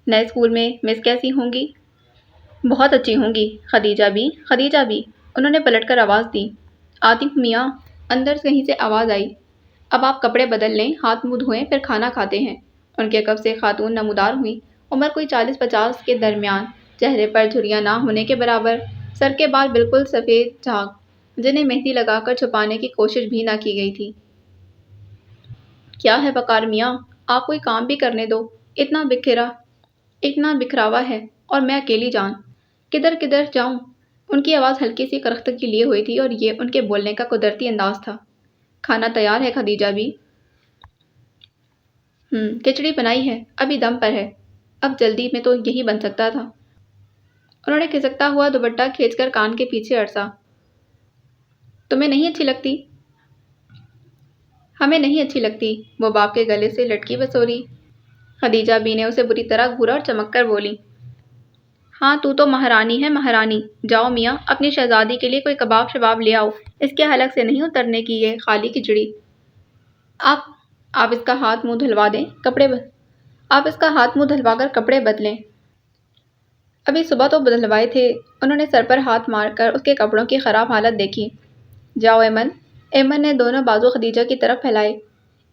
Speaker 1: نئے اسکول میں مس کیسی ہوں گی؟ بہت اچھی ہوں گی۔ خدیجہ بھی، خدیجہ بھی۔ انہوں نے پلٹ کر آواز دی۔ آتی ہوں میاں، اندر کہیں سے آواز آئی۔ اب آپ کپڑے بدل لیں، ہاتھ منہ دھوئیں، پھر کھانا کھاتے ہیں۔ ان کے کف سے خاتون نمودار ہوئی، عمر کوئی 40-50 کے درمیان، چہرے پر جھریاں نہ ہونے کے برابر، سر کے بال بالکل سفید جھاگ، جنہیں مہندی لگا کر چھپانے کی کوشش بھی نہ کی گئی تھی۔ کیا ہے وقار میاں، آپ کوئی کام بھی کرنے دو، اتنا بکھراوا ہے، اور میں اکیلی جان، کدھر جاؤں؟ ان کی آواز ہلکی سی کرختگی لیے ہوئی تھی اور یہ ان کے بولنے کا قدرتی انداز تھا۔ کھانا تیار ہے خدیجہ بھی؟ کھچڑی بنائی ہے، ابھی دم پر ہے۔ اب جلدی میں تو یہی بن سکتا تھا۔ انہوں نے کھسکتا ہوا دوپٹہ کھینچ کر کان کے پیچھے اڑسا۔ تمہیں نہیں اچھی لگتی؟ ہمیں نہیں اچھی لگتی، وہ باپ کے گلے سے لٹکی بسوری۔ خدیجہ بی نے اسے بری طرح گھورا اور چمک کر بولی، ہاں تو مہارانی ہے، مہارانی۔ جاؤ میاں، اپنی شہزادی کے لیے کوئی کباب شباب لے آؤ، اس کے حلق سے نہیں اترنے کی یہ خالی کھچڑی۔ آپ اس کا ہاتھ منہ دھلوا کر کپڑے بدلیں۔ ابھی صبح تو بدلوائے تھے۔ انہوں نے سر پر ہاتھ مار کر اس کے کپڑوں کی خراب حالت دیکھی۔ جاؤ ایمن۔ ایمن نے دونوں بازو خدیجہ کی طرف پھیلائے۔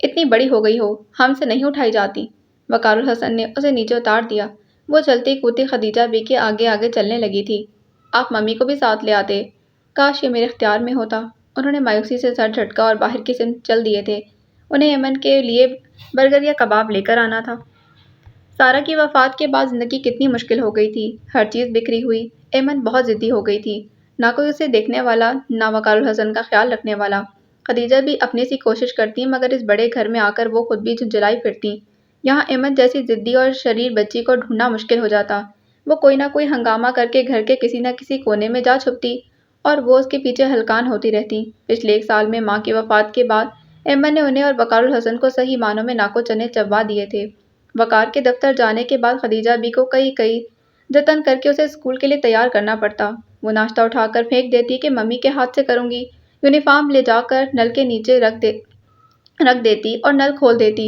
Speaker 1: اتنی بڑی ہو گئی ہو، ہم سے نہیں اٹھائی جاتی۔ وقار الحسن نے اسے نیچے اتار دیا۔ وہ چلتی کودتی خدیجہ بی کے آگے آگے چلنے لگی تھی۔ آپ ممی کو بھی ساتھ لے آتے، کاش یہ میرے اختیار میں ہوتا۔ انہوں نے مایوسی سے سر جھٹکا اور باہر کی سمت چل دیے تھے۔ انہیں ایمن کے لیے برگر یا کباب لے کر آنا تھا۔ سارہ کی وفات کے بعد زندگی کتنی مشکل ہو گئی تھی، ہر چیز بکھری ہوئی۔ ایمن بہت ضدی ہو گئی تھی، نہ کوئی اسے دیکھنے والا، نہ وقار الحسن کا خیال رکھنے والا۔ خدیجہ بھی اپنی سی کوشش کرتی مگر اس بڑے گھر میں آ کر وہ خود بھی جھنجھلائی پھرتی۔ یہاں ایمن جیسی ضدی اور شریر بچی کو ڈھونڈنا مشکل ہو جاتا۔ وہ کوئی نہ کوئی ہنگامہ کر کے گھر کے کسی نہ کسی کونے میں جا چھپتی اور وہ اس کے پیچھے ہلکان ہوتی رہتی۔ پچھلے 1 سال میں ماں کی وفات کے بعد ایمن نے انہیں اور وقار الحسن کو صحیح معنوں میں ناکو چنے چبوا دیے تھے۔ وقار کے دفتر جانے کے بعد خدیجہ بی کو کئی جتن کر کے اسے اسکول کے لیے تیار کرنا پڑتا۔ وہ ناشتہ اٹھا کر پھینک دیتی کہ ممی کے ہاتھ سے کروں گی، یونیفارم لے جا کر نل کے نیچے رکھ دیتی اور نل کھول دیتی۔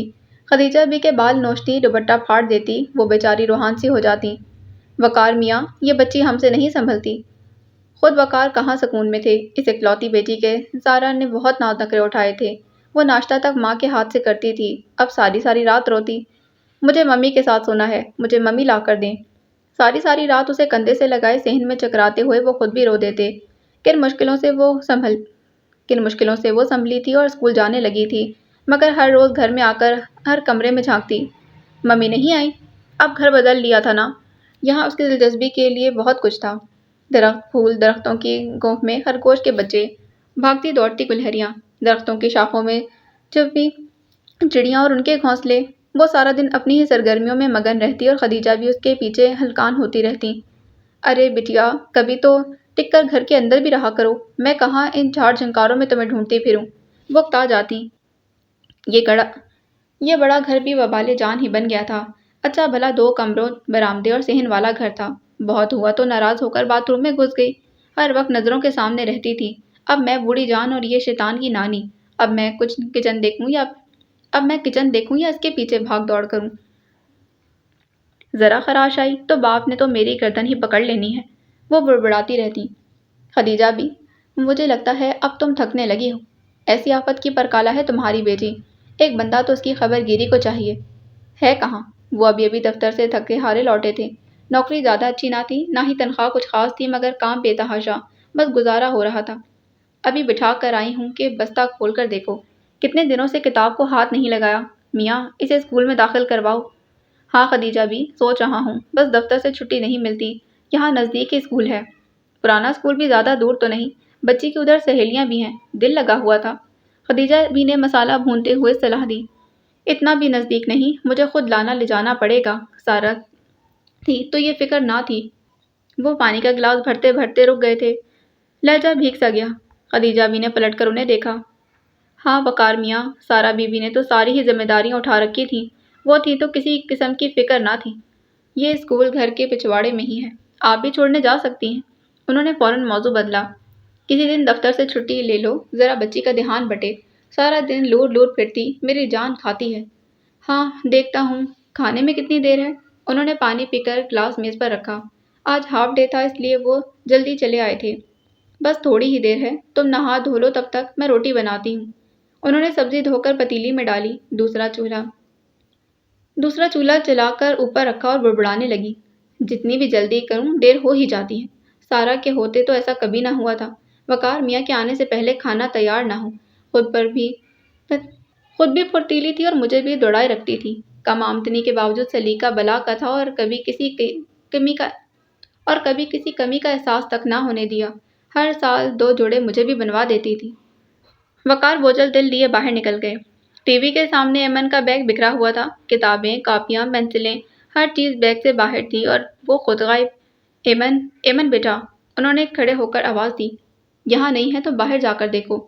Speaker 1: خدیجہ بی کے بال نوچتی، دوپٹہ پھاڑ دیتی، وہ بیچاری روحان سی ہو جاتی۔ وقار میاں، یہ بچی ہم سے نہیں سنبھلتی۔ خود وقار کہاں سکون میں تھے، اس اکلوتی بیٹی کے زارا نے بہت ناز نخرے اٹھائے تھے۔ وہ ناشتہ تک ماں کے ہاتھ سے کرتی تھی، اب ساری رات روتی، مجھے ممی کے ساتھ سونا ہے، مجھے ممی لا کر دیں۔ ساری رات اسے کندھے سے لگائے صحن میں چکراتے ہوئے وہ خود بھی رو دیتے۔ کن مشکلوں سے وہ سنبھلی تھی اور اسکول جانے لگی تھی، مگر ہر روز گھر میں آ کر ہر کمرے میں جھانکتی، ممی نہیں آئی؟ اب گھر بدل لیا تھا نا۔ یہاں اس کی دلچسپی کے لیے بہت کچھ تھا، درخت، پھول، درختوں کی گوہ میں خرگوش کے بچے، بھاگتی دوڑتی گلہریاں، درختوں کی شاخوں میں چھپی چڑیاں اور ان کے گھونسلے۔ وہ سارا دن اپنی ہی سرگرمیوں میں مگن رہتی اور خدیجہ بھی اس کے پیچھے ہلکان ہوتی رہتی۔ ارے بٹیا، کبھی تو ٹک کر گھر کے اندر بھی رہا کرو، میں کہاں ان جھاڑ جھنکاروں میں تمہیں ڈھونڈتی پھروں۔ وہ اکتا جاتی۔ یہ بڑا گھر بھی وبال جان ہی بن گیا تھا۔ اچھا بھلا 2 کمروں، برآمدے اور صحن والا گھر تھا۔ بہت ہوا تو ناراض ہو کر باتھ روم میں گھس گئی، ہر وقت نظروں کے سامنے رہتی تھی۔ اب میں بوڑھی جان اور یہ شیطان کی نانی، اب میں کچن دیکھوں یا اس کے پیچھے بھاگ دوڑ کروں۔ ذرا خراش آئی تو باپ نے تو میری گردن ہی پکڑ لینی ہے، وہ بڑبڑاتی رہتی۔ خدیجہ بھی، مجھے لگتا ہے اب تم تھکنے لگی ہو، ایسی آفت کی پرکالہ ہے تمہاری بیٹی، ایک بندہ تو اس کی خبر گیری کو چاہیے۔ ہے کہاں؟ وہ ابھی دفتر سے تھکے ہارے لوٹے تھے۔ نوکری زیادہ اچھی نہ تھی، نہ ہی تنخواہ کچھ خاص تھی، مگر کام بے تحاشا، بس گزارا ہو رہا تھا۔ ابھی بٹھا کر آئی ہوں کہ بستہ کھول کر دیکھو، کتنے دنوں سے کتاب کو ہاتھ نہیں لگایا۔ میاں، اسے اسکول میں داخل کرواؤ۔ ہاں خدیجہ بھی، سوچ رہا ہوں، بس دفتر سے چھٹی نہیں ملتی، یہاں نزدیک ہی اسکول ہے، پرانا اسکول بھی زیادہ دور تو نہیں، بچی کی ادھر سہیلیاں بھی ہیں، دل لگا ہوا تھا۔ خدیجہ بھی نے مسالہ بھونتے ہوئے صلاح دی۔ اتنا بھی نزدیک نہیں، مجھے خود لانا لے جانا پڑے گا۔ سارہ تھی تو یہ فکر نہ تھی۔ وہ پانی کا گلاس بھرتے بھرتے رک گئے تھے، لہجہ بھیگ سا گیا۔ خدیجہ بھی نے پلٹ کر انہیں دیکھا۔ ہاں وقار میاں، سارہ بی بی نے تو ساری ہی ذمہ داریاں اٹھا رکھی تھیں، وہ تھی تو کسی قسم کی فکر نہ تھی۔ یہ اسکول گھر کے پچھواڑے میں ہی ہے، آپ بھی چھوڑنے جا سکتی ہیں۔ انہوں نے فوراً موضوع بدلا۔ کسی دن دفتر سے چھٹی لے لو، ذرا بچی کا دھیان بٹے، سارا دن لور لور پھرتی، میری جان کھاتی ہے۔ ہاں دیکھتا ہوں، کھانے میں کتنی دیر ہے؟ انہوں نے پانی پی کر گلاس میز پر رکھا۔ آج ہاف ڈے تھا اس لیے وہ جلدی چلے آئے تھے۔ بس تھوڑی ہی دیر ہے، تم نہا دھو لو تب تک میں روٹی بناتی ہوں۔ انہوں نے سبزی دھو کر پتیلی میں ڈالی، دوسرا چولہا چلا کر اوپر رکھا اور بڑبڑانے لگی، جتنی بھی جلدی کروں دیر ہو ہی جاتی ہے۔ سارہ کے ہوتے تو ایسا کبھی نہ ہوا تھا، وقار میاں کے آنے سے پہلے کھانا تیار نہ ہو۔ خود بھی پھرتیلی تھی اور مجھے بھی دوڑائے رکھتی تھی۔ کم آمدنی کے باوجود سلیقہ بلا کا تھا اور کبھی کسی کمی کا احساس تک نہ ہونے دیا۔ ہر سال 2 جوڑے مجھے بھی بنوا دیتی تھی۔ وقار بوجھل دل لیے باہر نکل گئے۔ ٹی وی کے سامنے ایمن کا بیگ بکھرا ہوا تھا، کتابیں، کاپیاں، پنسلیں، ہر چیز بیگ سے باہر تھی اور وہ خود غائب۔ ایمن بیٹا، انہوں نے کھڑے ہو کر آواز دی، یہاں نہیں ہے تو باہر جا کر دیکھو۔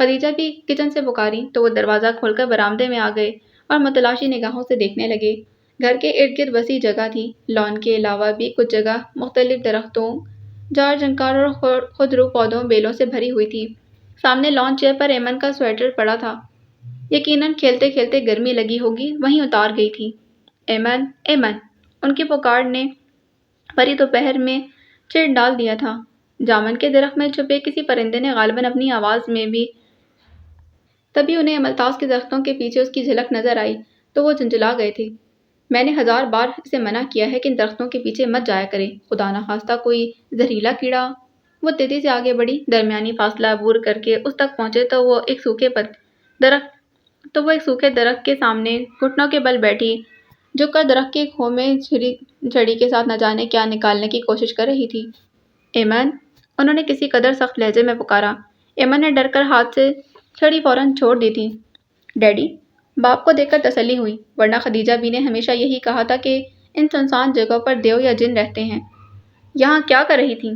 Speaker 1: خدیجہ بھی کچن سے پکاری تو وہ دروازہ کھول کر برآمدے میں آ گئے اور متلاشی نگاہوں سے دیکھنے لگے۔ گھر کے ارد گرد وسیع جگہ تھی، لان کے علاوہ بھی کچھ جگہ مختلف درختوں، جھاڑ جھنکار اور خودرو پودوں بیلوں سے بھری ہوئی تھی۔ سامنے لان چیئر پر ایمن کا سویٹر پڑا تھا، یقیناً کھیلتے کھیلتے گرمی لگی ہوگی وہیں اتار گئی تھی۔ ایمن، ایمن، ان کی پکار نے پری دوپہر میں چر ڈال دیا تھا۔ جامن کے درخت میں چھپے کسی پرندے نے غالباً اپنی آواز میں بھی تبھی انہیں املتاس کے درختوں کے پیچھے اس کی جھلک نظر آئی تو وہ جھنجھلا گئے تھے۔ میں نے 1000 بار اسے منع کیا ہے کہ ان درختوں کے پیچھے مت جایا کرے، خدا نخواستہ کوئی زہریلا کیڑا۔ وہ تیزی سے آگے بڑھی، درمیانی فاصلہ عبور کر کے اس تک پہنچے تو وہ ایک سوکھے درخت کے سامنے گھٹنوں کے بل بیٹھی، جھک کر درخت کے کھو میں چھڑی کے ساتھ نہ جانے کیا نکالنے کی کوشش کر رہی تھی۔ ایمن، انہوں نے کسی قدر سخت لہجے میں پکارا۔ ایمن نے ڈر کر ہاتھ سے چھڑی فوراً چھوڑ دی تھی۔ ڈیڈی؟ باپ کو دیکھ کر تسلی ہوئی، ورنہ خدیجہ بی نے ہمیشہ یہی کہا تھا کہ ان سنسان جگہوں پر دیو یا جن رہتے ہیں۔ یہاں کیا کر رہی تھیں؟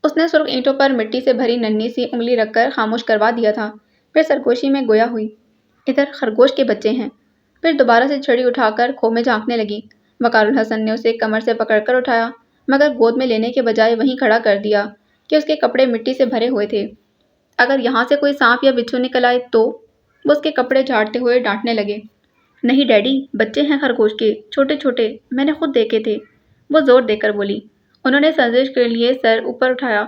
Speaker 1: اس نے سرخ اینٹوں پر مٹی سے بھری ننھی سی انگلی رکھ کر خاموش کروا دیا تھا، پھر سرگوشی میں گویا ہوئی۔ ادھر خرگوش کے بچے ہیں۔ پھر دوبارہ سے چھڑی اٹھا کر کھو میں جھانکنے لگی۔ وقار الحسن نے اسے کمر سے پکڑ کر اٹھایا، مگر گود میں لینے کے بجائے وہیں کھڑا کر دیا کہ اس کے کپڑے مٹی سے بھرے ہوئے تھے۔ اگر یہاں سے کوئی سانپ یا بچھو نکل آئے تو؟ وہ اس کے کپڑے جھاڑتے ہوئے ڈانٹنے لگے۔ نہیں ڈیڈی، بچے ہیں خرگوش کے، چھوٹے چھوٹے، میں نے خود دیکھے تھے، وہ زور دے کر بولی۔ انہوں نے سرزش کے لیے سر اوپر اٹھایا۔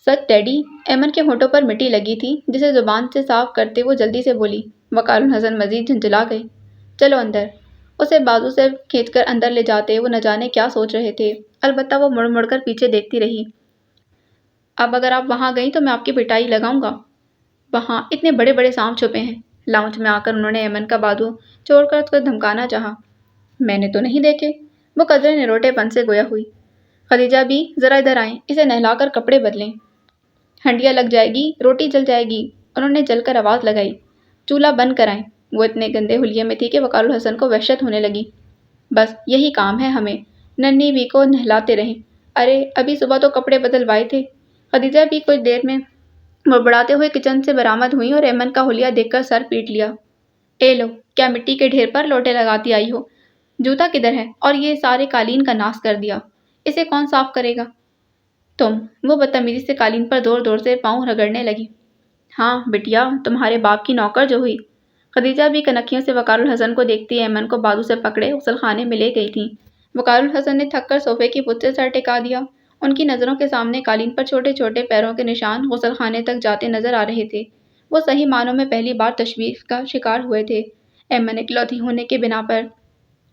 Speaker 1: سچ ڈیڈی؟ ایمن کے ہونٹوں پر مٹی لگی تھی جسے زبان سے صاف کرتے وہ جلدی سے بولی۔ وقار الحسن مزید جھنجھلا گئے۔ چلو اندر۔ اسے بازو سے کھینچ کر اندر لے جاتے وہ نہ جانے کیا سوچ رہے تھے، البتہ وہ مڑ مڑ کر پیچھے دیکھتی رہی۔ اب اگر آپ وہاں گئیں تو میں آپ کی پٹائی لگاؤں گا۔ وہاں اتنے بڑے بڑے سانپ چھپے ہیں۔ لاؤنج میں آ کر انہوں نے ایمن کا بازو چھوڑ کر اس کو دھمکانا چاہا۔ میں نے تو نہیں دیکھے، وہ قدرے نروٹے پن سے گویا ہوئی۔ خدیجہ بھی ذرا ادھر آئیں، اسے نہلا کر کپڑے بدلیں۔ ہنڈیا لگ جائے گی، روٹی جل جائے گی، انہوں نے جل کر آواز لگائی۔ چولہا بند کرائیں۔ وہ اتنے گندے حلیے میں تھی کہ وقار الحسن کو وحشت ہونے لگی۔ بس یہی کام ہے ہمیں، ننھی بی کو نہلاتے رہیں۔ ارے ابھی صبح تو کپڑے بدلوائے تھے۔ خدیجہ بھی کچھ دیر میں بڑبڑاتے ہوئے کچن سے برآمد ہوئی اور ایمن کا حلیہ دیکھ کر سر پیٹ لیا۔ اے لو، کیا مٹی کے ڈھیر پر لوٹے لگاتی آئی ہو؟ جوتا کدھر ہے؟ اور یہ سارے قالین کا ناس کر دیا، اسے کون صاف کرے گا؟ تم؟ وہ بدتمیزی سے قالین پر زور زور سے پاؤں رگڑنے لگی۔ ہاں بٹیا، تمہارے باپ کی نوکر جو ہوئی۔ خدیجہ بھی کنکھیوں سے وقار الحسن کو دیکھتی ایمن کو بازو سے پکڑے غسل خانے میں لے گئی تھی۔ وقار الحسن نے تھک کر صوفے کی پشت سے سر ٹکا دیا۔ ان کی نظروں کے سامنے قالین پر چھوٹے چھوٹے پیروں کے نشان غسل خانے تک جاتے نظر آ رہے تھے۔ وہ صحیح معنوں میں پہلی بار تشویش کا شکار ہوئے تھے۔ ایمن اکلوتی ہونے کی بنا پر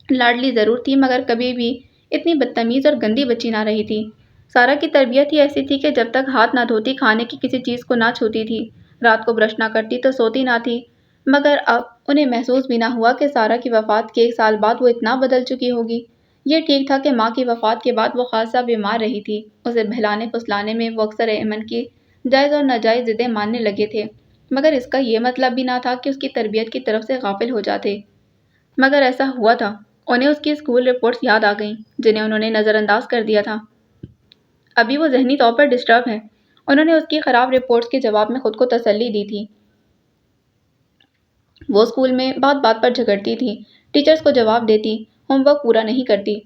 Speaker 1: لاڈلی ضرور تھی، مگر کبھی بھی اتنی بدتمیز اور گندی بچی نہ رہی تھی۔ سارا کی تربیت ہی ایسی تھی کہ جب تک ہاتھ نہ دھوتی کھانے کی کسی چیز کو نہ چھوتی تھی، رات کو برش نہ کرتی تو سوتی نہ تھی۔ مگر اب انہیں محسوس بھی نہ ہوا کہ سارا کی وفات کے 1 سال بعد وہ اتنا بدل چکی ہوگی۔ یہ ٹھیک تھا کہ ماں کی وفات کے بعد وہ خاصا بیمار رہی تھی۔ اسے بہلانے پھسلانے میں وہ اکثر ایمن کی جائز اور ناجائز ضدیں ماننے لگے تھے، مگر اس کا یہ مطلب بھی نہ تھا کہ اس کی تربیت کی طرف سے غافل ہو جاتے۔ مگر ایسا ہوا تھا۔ انہیں اس کی اسکول رپورٹس یاد آ گئیں جنہیں انہوں نے نظر انداز کر دیا تھا۔ ابھی وہ ذہنی طور پر ڈسٹرب ہے، انہوں نے اس کی خراب رپورٹس کے جواب میں خود کو تسلی دی تھی۔ وہ اسکول میں بات بات پر جھگڑتی تھی، ٹیچرز کو جواب دیتی، ہوم ورک پورا نہیں کرتی۔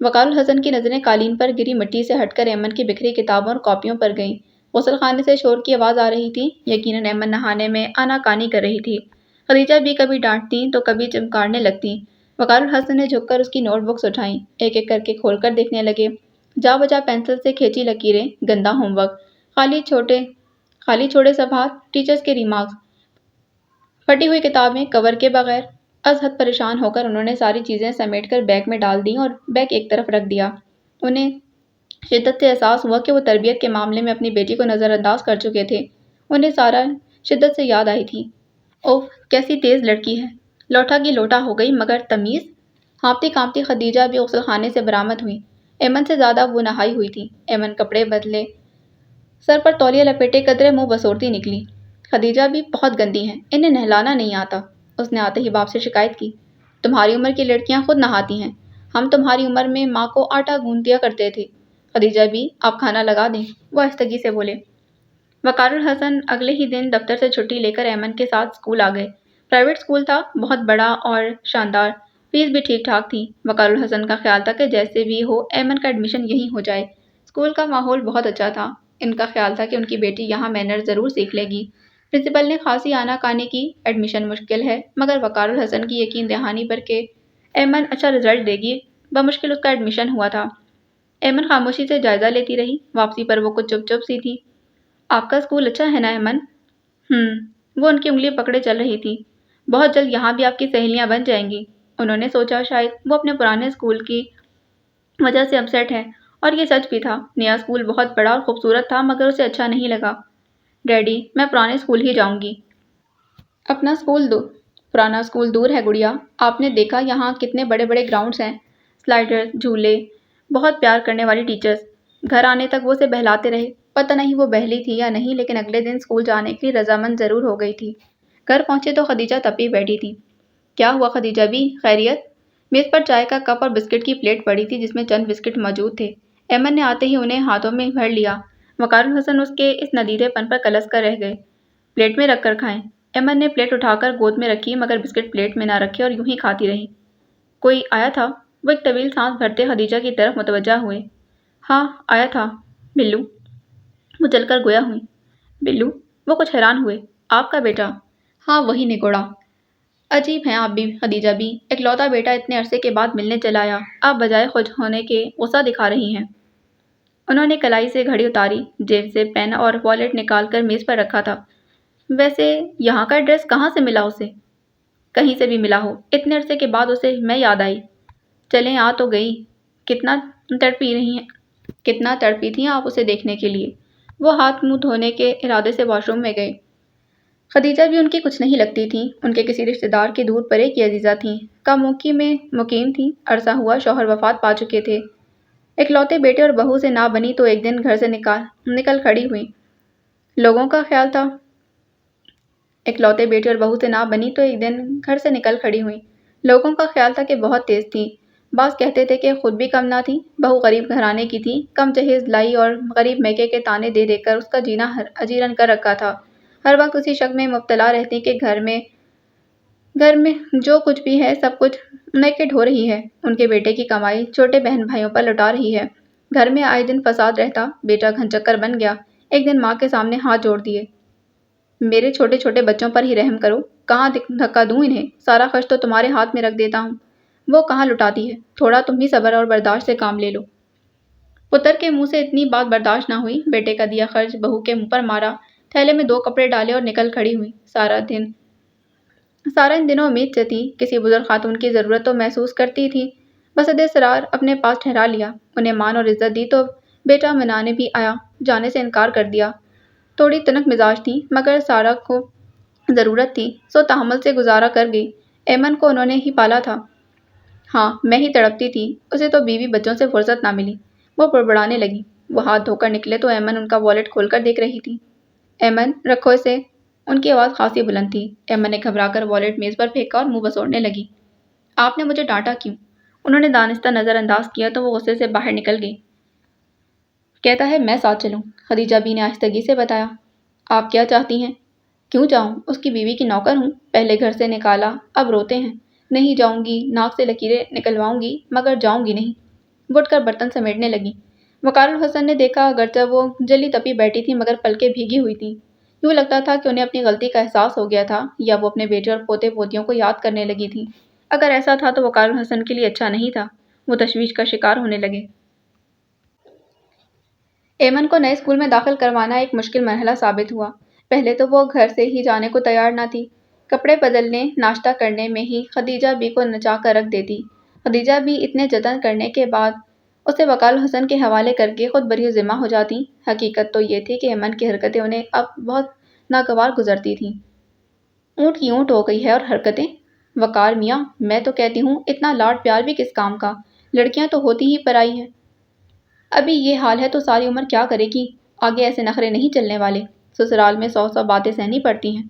Speaker 1: وقار الحسن کی نظریں قالین پر گری مٹی سے ہٹ کر ایمن کی بکھری کتابوں اور کاپیوں پر گئیں۔ غسل خانے سے شور کی آواز آ رہی تھی، یقیناً ایمن نہانے میں آناکانی کر رہی تھی۔ خدیجہ بھی کبھی ڈانٹتی تو کبھی چمکارنے لگتی۔ وقار الحسن نے جھک کر اس کی نوٹ بکس اٹھائیں، ایک ایک کر کے کھول کر دیکھنے لگے۔ جا بجا پینسل سے کھینچی لکیریں، گندا ہوم ورک، خالی چھوڑے صفحات، ٹیچرز کے ریمارکس، پھٹی ہوئی کتابیں کور کے بغیر۔ از حد پریشان ہو کر انہوں نے ساری چیزیں سمیٹ کر بیگ میں ڈال دیں اور بیگ ایک طرف رکھ دیا۔ انہیں شدت سے احساس ہوا کہ وہ تربیت کے معاملے میں اپنی بیٹی کو نظر انداز کر چکے تھے۔ انہیں سارا شدت سے یاد آئی تھی۔ اوہ کیسی تیز لڑکی ہے، لوٹا کی لوٹا ہو گئی، مگر تمیز۔ ہانپتی کانپتی خدیجہ بھی غسل خانے سے برآمد ہوئی۔ ایمن سے زیادہ وہ نہائی ہوئی تھی۔ ایمن کپڑے بدلے، سر پر تولیہ لپیٹے قدرے منہ بسورتی نکلی۔ خدیجہ بھی بہت گندی ہیں، انہیں نہلانا نہیں آتا۔ اس نے آتے ہی باپ سے شکایت کی۔ تمہاری عمر کی لڑکیاں خود نہاتی ہیں، ہم تمہاری عمر میں ماں کو آٹا گوندھ دیا کرتے تھے۔ خدیجہ بھی آپ کھانا لگا دیں، وہ آہستگی سے بولے۔ وقار الحسن اگلے ہی دن دفتر سے چھٹی لے کر ایمن کے ساتھ اسکول آ گئے۔ پرائیویٹ اسکول تھا، بہت بڑا اور شاندار، فیس بھی ٹھیک ٹھاک تھی۔ وقار الحسن کا خیال تھا کہ جیسے بھی ہو ایمن کا ایڈمیشن یہیں ہو جائے۔ اسکول کا ماحول بہت اچھا تھا، ان کا خیال تھا کہ ان کی بیٹی یہاں مینر ضرور سیکھ لے گی۔ پرنسپل نے خاصی آناکانی کی، ایڈمیشن مشکل ہے، مگر وقار الحسن کی یقین دہانی پر کہ ایمن اچھا رزلٹ دے گی، بمشکل اس کا ایڈمیشن ہوا تھا۔ ایمن خاموشی سے جائزہ لیتی رہی، واپسی پر وہ کچھ چپ چپ سی تھی۔ آپ کا اسکول اچھا ہے نا ایمن؟ وہ ان کی انگلی پکڑے چل رہی تھی۔ بہت جلد یہاں بھی آپ کی سہیلیاں بن جائیں گی۔ انہوں نے سوچا شاید وہ اپنے پرانے اسکول کی وجہ سے اپسیٹ ہے، اور یہ سچ بھی تھا۔ نیا اسکول بہت بڑا اور خوبصورت تھا مگر اسے اچھا نہیں لگا۔ ڈیڈی، میں پرانے اسکول ہی جاؤں گی۔ پرانا اسکول دور ہے گڑیا۔ آپ نے دیکھا یہاں کتنے بڑے بڑے گراؤنڈز ہیں، سلائیڈر، جھولے، بہت پیار کرنے والی ٹیچرز۔ گھر آنے تک وہ اسے بہلاتے رہے۔ پتہ نہیں وہ بہلی تھی یا نہیں، لیکن اگلے دن اسکول جانے کے لیے رضامند ضرور ہو گئی تھی۔ گھر پہنچے تو خدیجہ تپی بیٹھی تھی۔ کیا ہوا خدیجہ بھی، خیریت؟ میز پر چائے کا کپ اور بسکٹ کی پلیٹ پڑی تھی جس میں چند بسکٹ موجود تھے۔ ایمن نے آتے ہی انہیں ہاتھوں میں بھر لیا۔ وقار الحسن اس کے اس ندیدے پن پر کلس کر رہ گئے۔ پلیٹ میں رکھ کر کھائیں۔ ایمن نے پلیٹ اٹھا کر گود میں رکھی مگر بسکٹ پلیٹ میں نہ رکھے اور یوں ہی کھاتی رہی۔ کوئی آیا تھا؟ وہ ایک طویل سانس بھرتے خدیجہ کی طرف متوجہ ہوئے۔ ہاں آیا تھا، بلو۔ وہ چل کر گویا ہوئی۔ بلو؟ وہ کچھ حیران ہوئے۔ آپ کا بیٹا؟ ہاں وہی نگوڑا۔ عجیب ہیں آپ بھی خدیجہ بھی، اکلوتا بیٹا اتنے عرصے کے بعد ملنے چلا آیا۔ آپ بجائے خوش ہونے کے غصہ دکھا رہی ہیں۔ انہوں نے کلائی سے گھڑی اتاری، جیب سے پین اور والیٹ نکال کر میز پر رکھا تھا۔ ویسے یہاں کا ایڈریس کہاں سے ملا اسے؟ کہیں سے بھی ملا ہو، اتنے عرصے کے بعد اسے میں یاد آئی۔ چلیں آ تو گئی۔ کتنا تڑپی تھیں آپ اسے دیکھنے کے لیے۔ وہ ہاتھ منہ دھونے کے ارادے سے واش روم میں گئے۔ خدیجہ بھی ان کی کچھ نہیں لگتی تھیں۔ ان کے کسی رشتہ دار کے دور پرے کی عزیزہ تھیں۔ کاموکی میں مقیم تھیں۔ عرصہ ہوا شوہر وفات پا چکے تھے۔ اکلوتے بیٹے اور بہو سے نہ بنی تو ایک دن گھر سے نکل کھڑی ہوئیں۔ لوگوں کا خیال تھا کہ بہت تیز تھی۔ بعض کہتے تھے کہ خود بھی کم نہ تھی۔ بہو غریب گھرانے کی تھی، کم جہیز لائی اور غریب میکے کے تانے دے دے کر اس کا جینا اجیرن کر رکھا تھا۔ ہر وقت اسی شک میں مبتلا رہتی کہ گھر میں جو کچھ بھی ہے سب کچھ میکے ڈھو رہی ہے، ان کے بیٹے کی کمائی چھوٹے بہن بھائیوں پر لٹا رہی ہے۔ گھر میں آئے دن فساد رہتا۔ بیٹا گھن چکر بن گیا۔ ایک دن ماں کے سامنے ہاتھ جوڑ دیے۔ میرے چھوٹے چھوٹے بچوں پر ہی رحم کرو، کہاں دھکا دوں انہیں؟ سارا خرچ تو تمہارے ہاتھ میں رکھ دیتا ہوں، وہ کہاں لٹاتی ہے؟ تھوڑا تم بھی صبر اور برداشت سے کام لے لو۔ پتر کے منہ سے اتنی بات برداشت نہ ہوئی۔ بیٹے کا دیا خرچ بہو کے منہ پر مارا، تھیلے میں 2 کپڑے ڈالے اور نکل کھڑی ہوئی۔ سارا ان دنوں امید سے تھی، کسی بزرگ خاتون کی ضرورت تو محسوس کرتی تھی، بس اصرار اپنے پاس ٹھہرا لیا۔ انہیں مان اور عزت دی تو بیٹا منانے بھی آیا، جانے سے انکار کر دیا۔ تھوڑی تنک مزاج تھی مگر سارا کو ضرورت تھی سو تحمل سے گزارا کر گئی۔ ایمن کو انہوں نے ہی پالا تھا۔ ہاں میں ہی تڑپتی تھی، اسے تو بیوی بچوں سے فرصت نہ ملی۔ وہ بڑبڑانے لگی۔ وہ ہاتھ دھو کر نکلے تو ایمن ان کا والیٹ کھول کر دیکھ رہی تھی۔ ایمن رکھو اسے۔ ان کی آواز خاصی بلند تھی۔ ایمن نے گھبرا کر والیٹ میز پر پھینکا اور منہ بسوڑنے لگی۔ آپ نے مجھے ڈانٹا کیوں؟ انہوں نے دانستہ نظر انداز کیا تو وہ غصے سے باہر نکل گئی۔ کہتا ہے میں ساتھ چلوں، خدیجہ بی نے آہستگی سے بتایا۔ آپ کیا چاہتی ہیں؟ کیوں جاؤں؟ اس کی بیوی کی نوکر ہوں، پہلے گھر سے نکالا، اب روتے ہیں۔ نہیں جاؤں گی، ناک سے لکیریں نکلواؤں گی مگر جاؤں گی نہیں۔ وہ اٹھ کر برتن سمیٹنے لگی۔ وقار الحسن نے دیکھا اگرچہ وہ جلی تپی بیٹھی تھی مگر پلکیں بھیگی ہوئی تھیں۔ یوں لگتا تھا کہ انہیں اپنی غلطی کا احساس ہو گیا تھا یا وہ اپنے بیٹے اور پوتے پوتیوں کو یاد کرنے لگی تھیں۔ اگر ایسا تھا تو وقار الحسن کے لیے اچھا نہیں تھا۔ وہ تشویش کا شکار ہونے لگے۔ ایمن کو نئے اسکول میں داخل کروانا ایک مشکل مرحلہ ثابت ہوا۔ پہلے تو وہ گھر سے ہی جانے کو تیار نہ تھی۔ کپڑے بدلنے، ناشتہ کرنے میں ہی خدیجہ بی کو نچا کر رکھ دیتی۔ خدیجہ بی اتنے جتن کرنے کے بعد اسے وقار الحسن کے حوالے کر کے خود بری ذمہ ہو جاتی۔ حقیقت تو یہ تھی کہ ایمن کی حرکتیں انہیں اب بہت ناگوار گزرتی تھیں۔ اونٹ کی اونٹ ہو گئی ہے اور حرکتیں؟ وقار میاں، میں تو کہتی ہوں اتنا لاڈ پیار بھی کس کام کا، لڑکیاں تو ہوتی ہی پرائی ہیں۔ ابھی یہ حال ہے تو ساری عمر کیا کرے گی؟ آگے ایسے نخرے نہیں چلنے والے، سسرال میں 100 باتیں سہنی پڑتی ہیں۔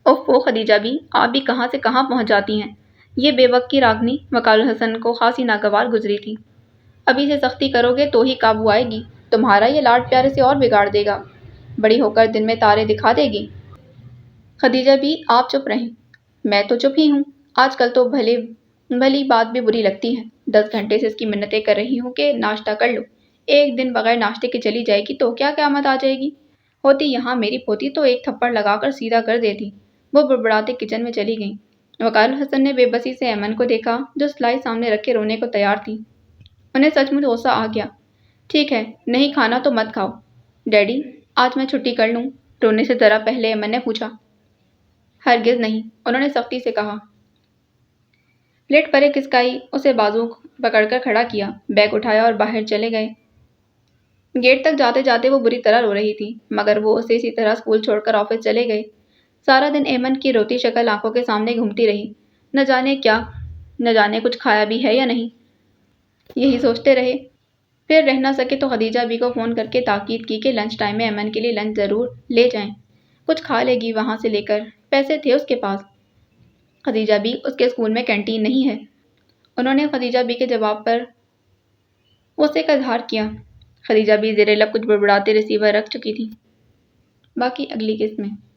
Speaker 1: اوہ خدیجہ بی، آپ بھی کہاں سے کہاں پہنچ جاتی ہیں۔ یہ بے وقت کی راگنی وقار الحسن کو خاصی ناگوار گزری تھی۔ ابھی سے سختی کرو گے تو ہی قابو آئے گی، تمہارا یہ لاڈ پیار اسے اور بگاڑ دے گا، بڑی ہو کر دن میں تارے دکھا دے گی۔ خدیجہ بی آپ چپ رہیں۔ میں تو چپ ہی ہوں، آج کل تو بھلی بات بھی بری لگتی ہے۔ 10 گھنٹے سے اس کی منتیں کر رہی ہوں کہ ناشتہ کر لو، ایک دن بغیر ناشتے کے چلی جائے گی تو کیا قیامت آ جائے گی؟ ہوتی یہاں میری پوتی تو ایک تھپڑ لگا کر سیدھا کر دیتی۔ وہ بڑبڑاتے کچن میں چلی گئیں۔ وقار الحسن نے بے بسی سے ایمن کو دیکھا جو سلائی سامنے رکھے رونے کو تیار تھی۔ انہیں سچ مچ غصہ آ گیا۔ ٹھیک ہے، نہیں کھانا تو مت کھاؤ۔ ڈیڈی آج میں چھٹی کر لوں؟ رونے سے ذرا پہلے ایمن نے پوچھا۔ ہرگز نہیں، انہوں نے سختی سے کہا۔ پلیٹ پر ایک اسکائی اسے بازو پکڑ کر کھڑا کیا، بیگ اٹھایا اور باہر چلے گئے۔ گیٹ تک جاتے جاتے وہ بری طرح رو رہی تھی، مگر وہ اسے اسی طرح اسکول چھوڑ کر آفس چلے گئے۔ سارا دن ایمن کی روتی شکل آنکھوں کے سامنے گھومتی رہی۔ نہ جانے کیا، نہ جانے کچھ کھایا بھی ہے یا نہیں، یہی سوچتے رہے۔ پھر رہ نہ سکے تو خدیجہ بی کو فون کر کے تاکید کی کہ لنچ ٹائم میں ایمن کے لیے لنچ ضرور لے جائیں، کچھ کھا لے گی وہاں سے لے کر، پیسے تھے اس کے پاس۔ خدیجہ بی، اس کے اسکول میں کینٹین نہیں ہے۔ انہوں نے خدیجہ بی کے جواب پر غصے کا اظہار کیا۔ خدیجہ بی زیر لب کچھ بڑبڑاتے ریسیور رکھ چکی تھی۔ باقی اگلی قسط میں۔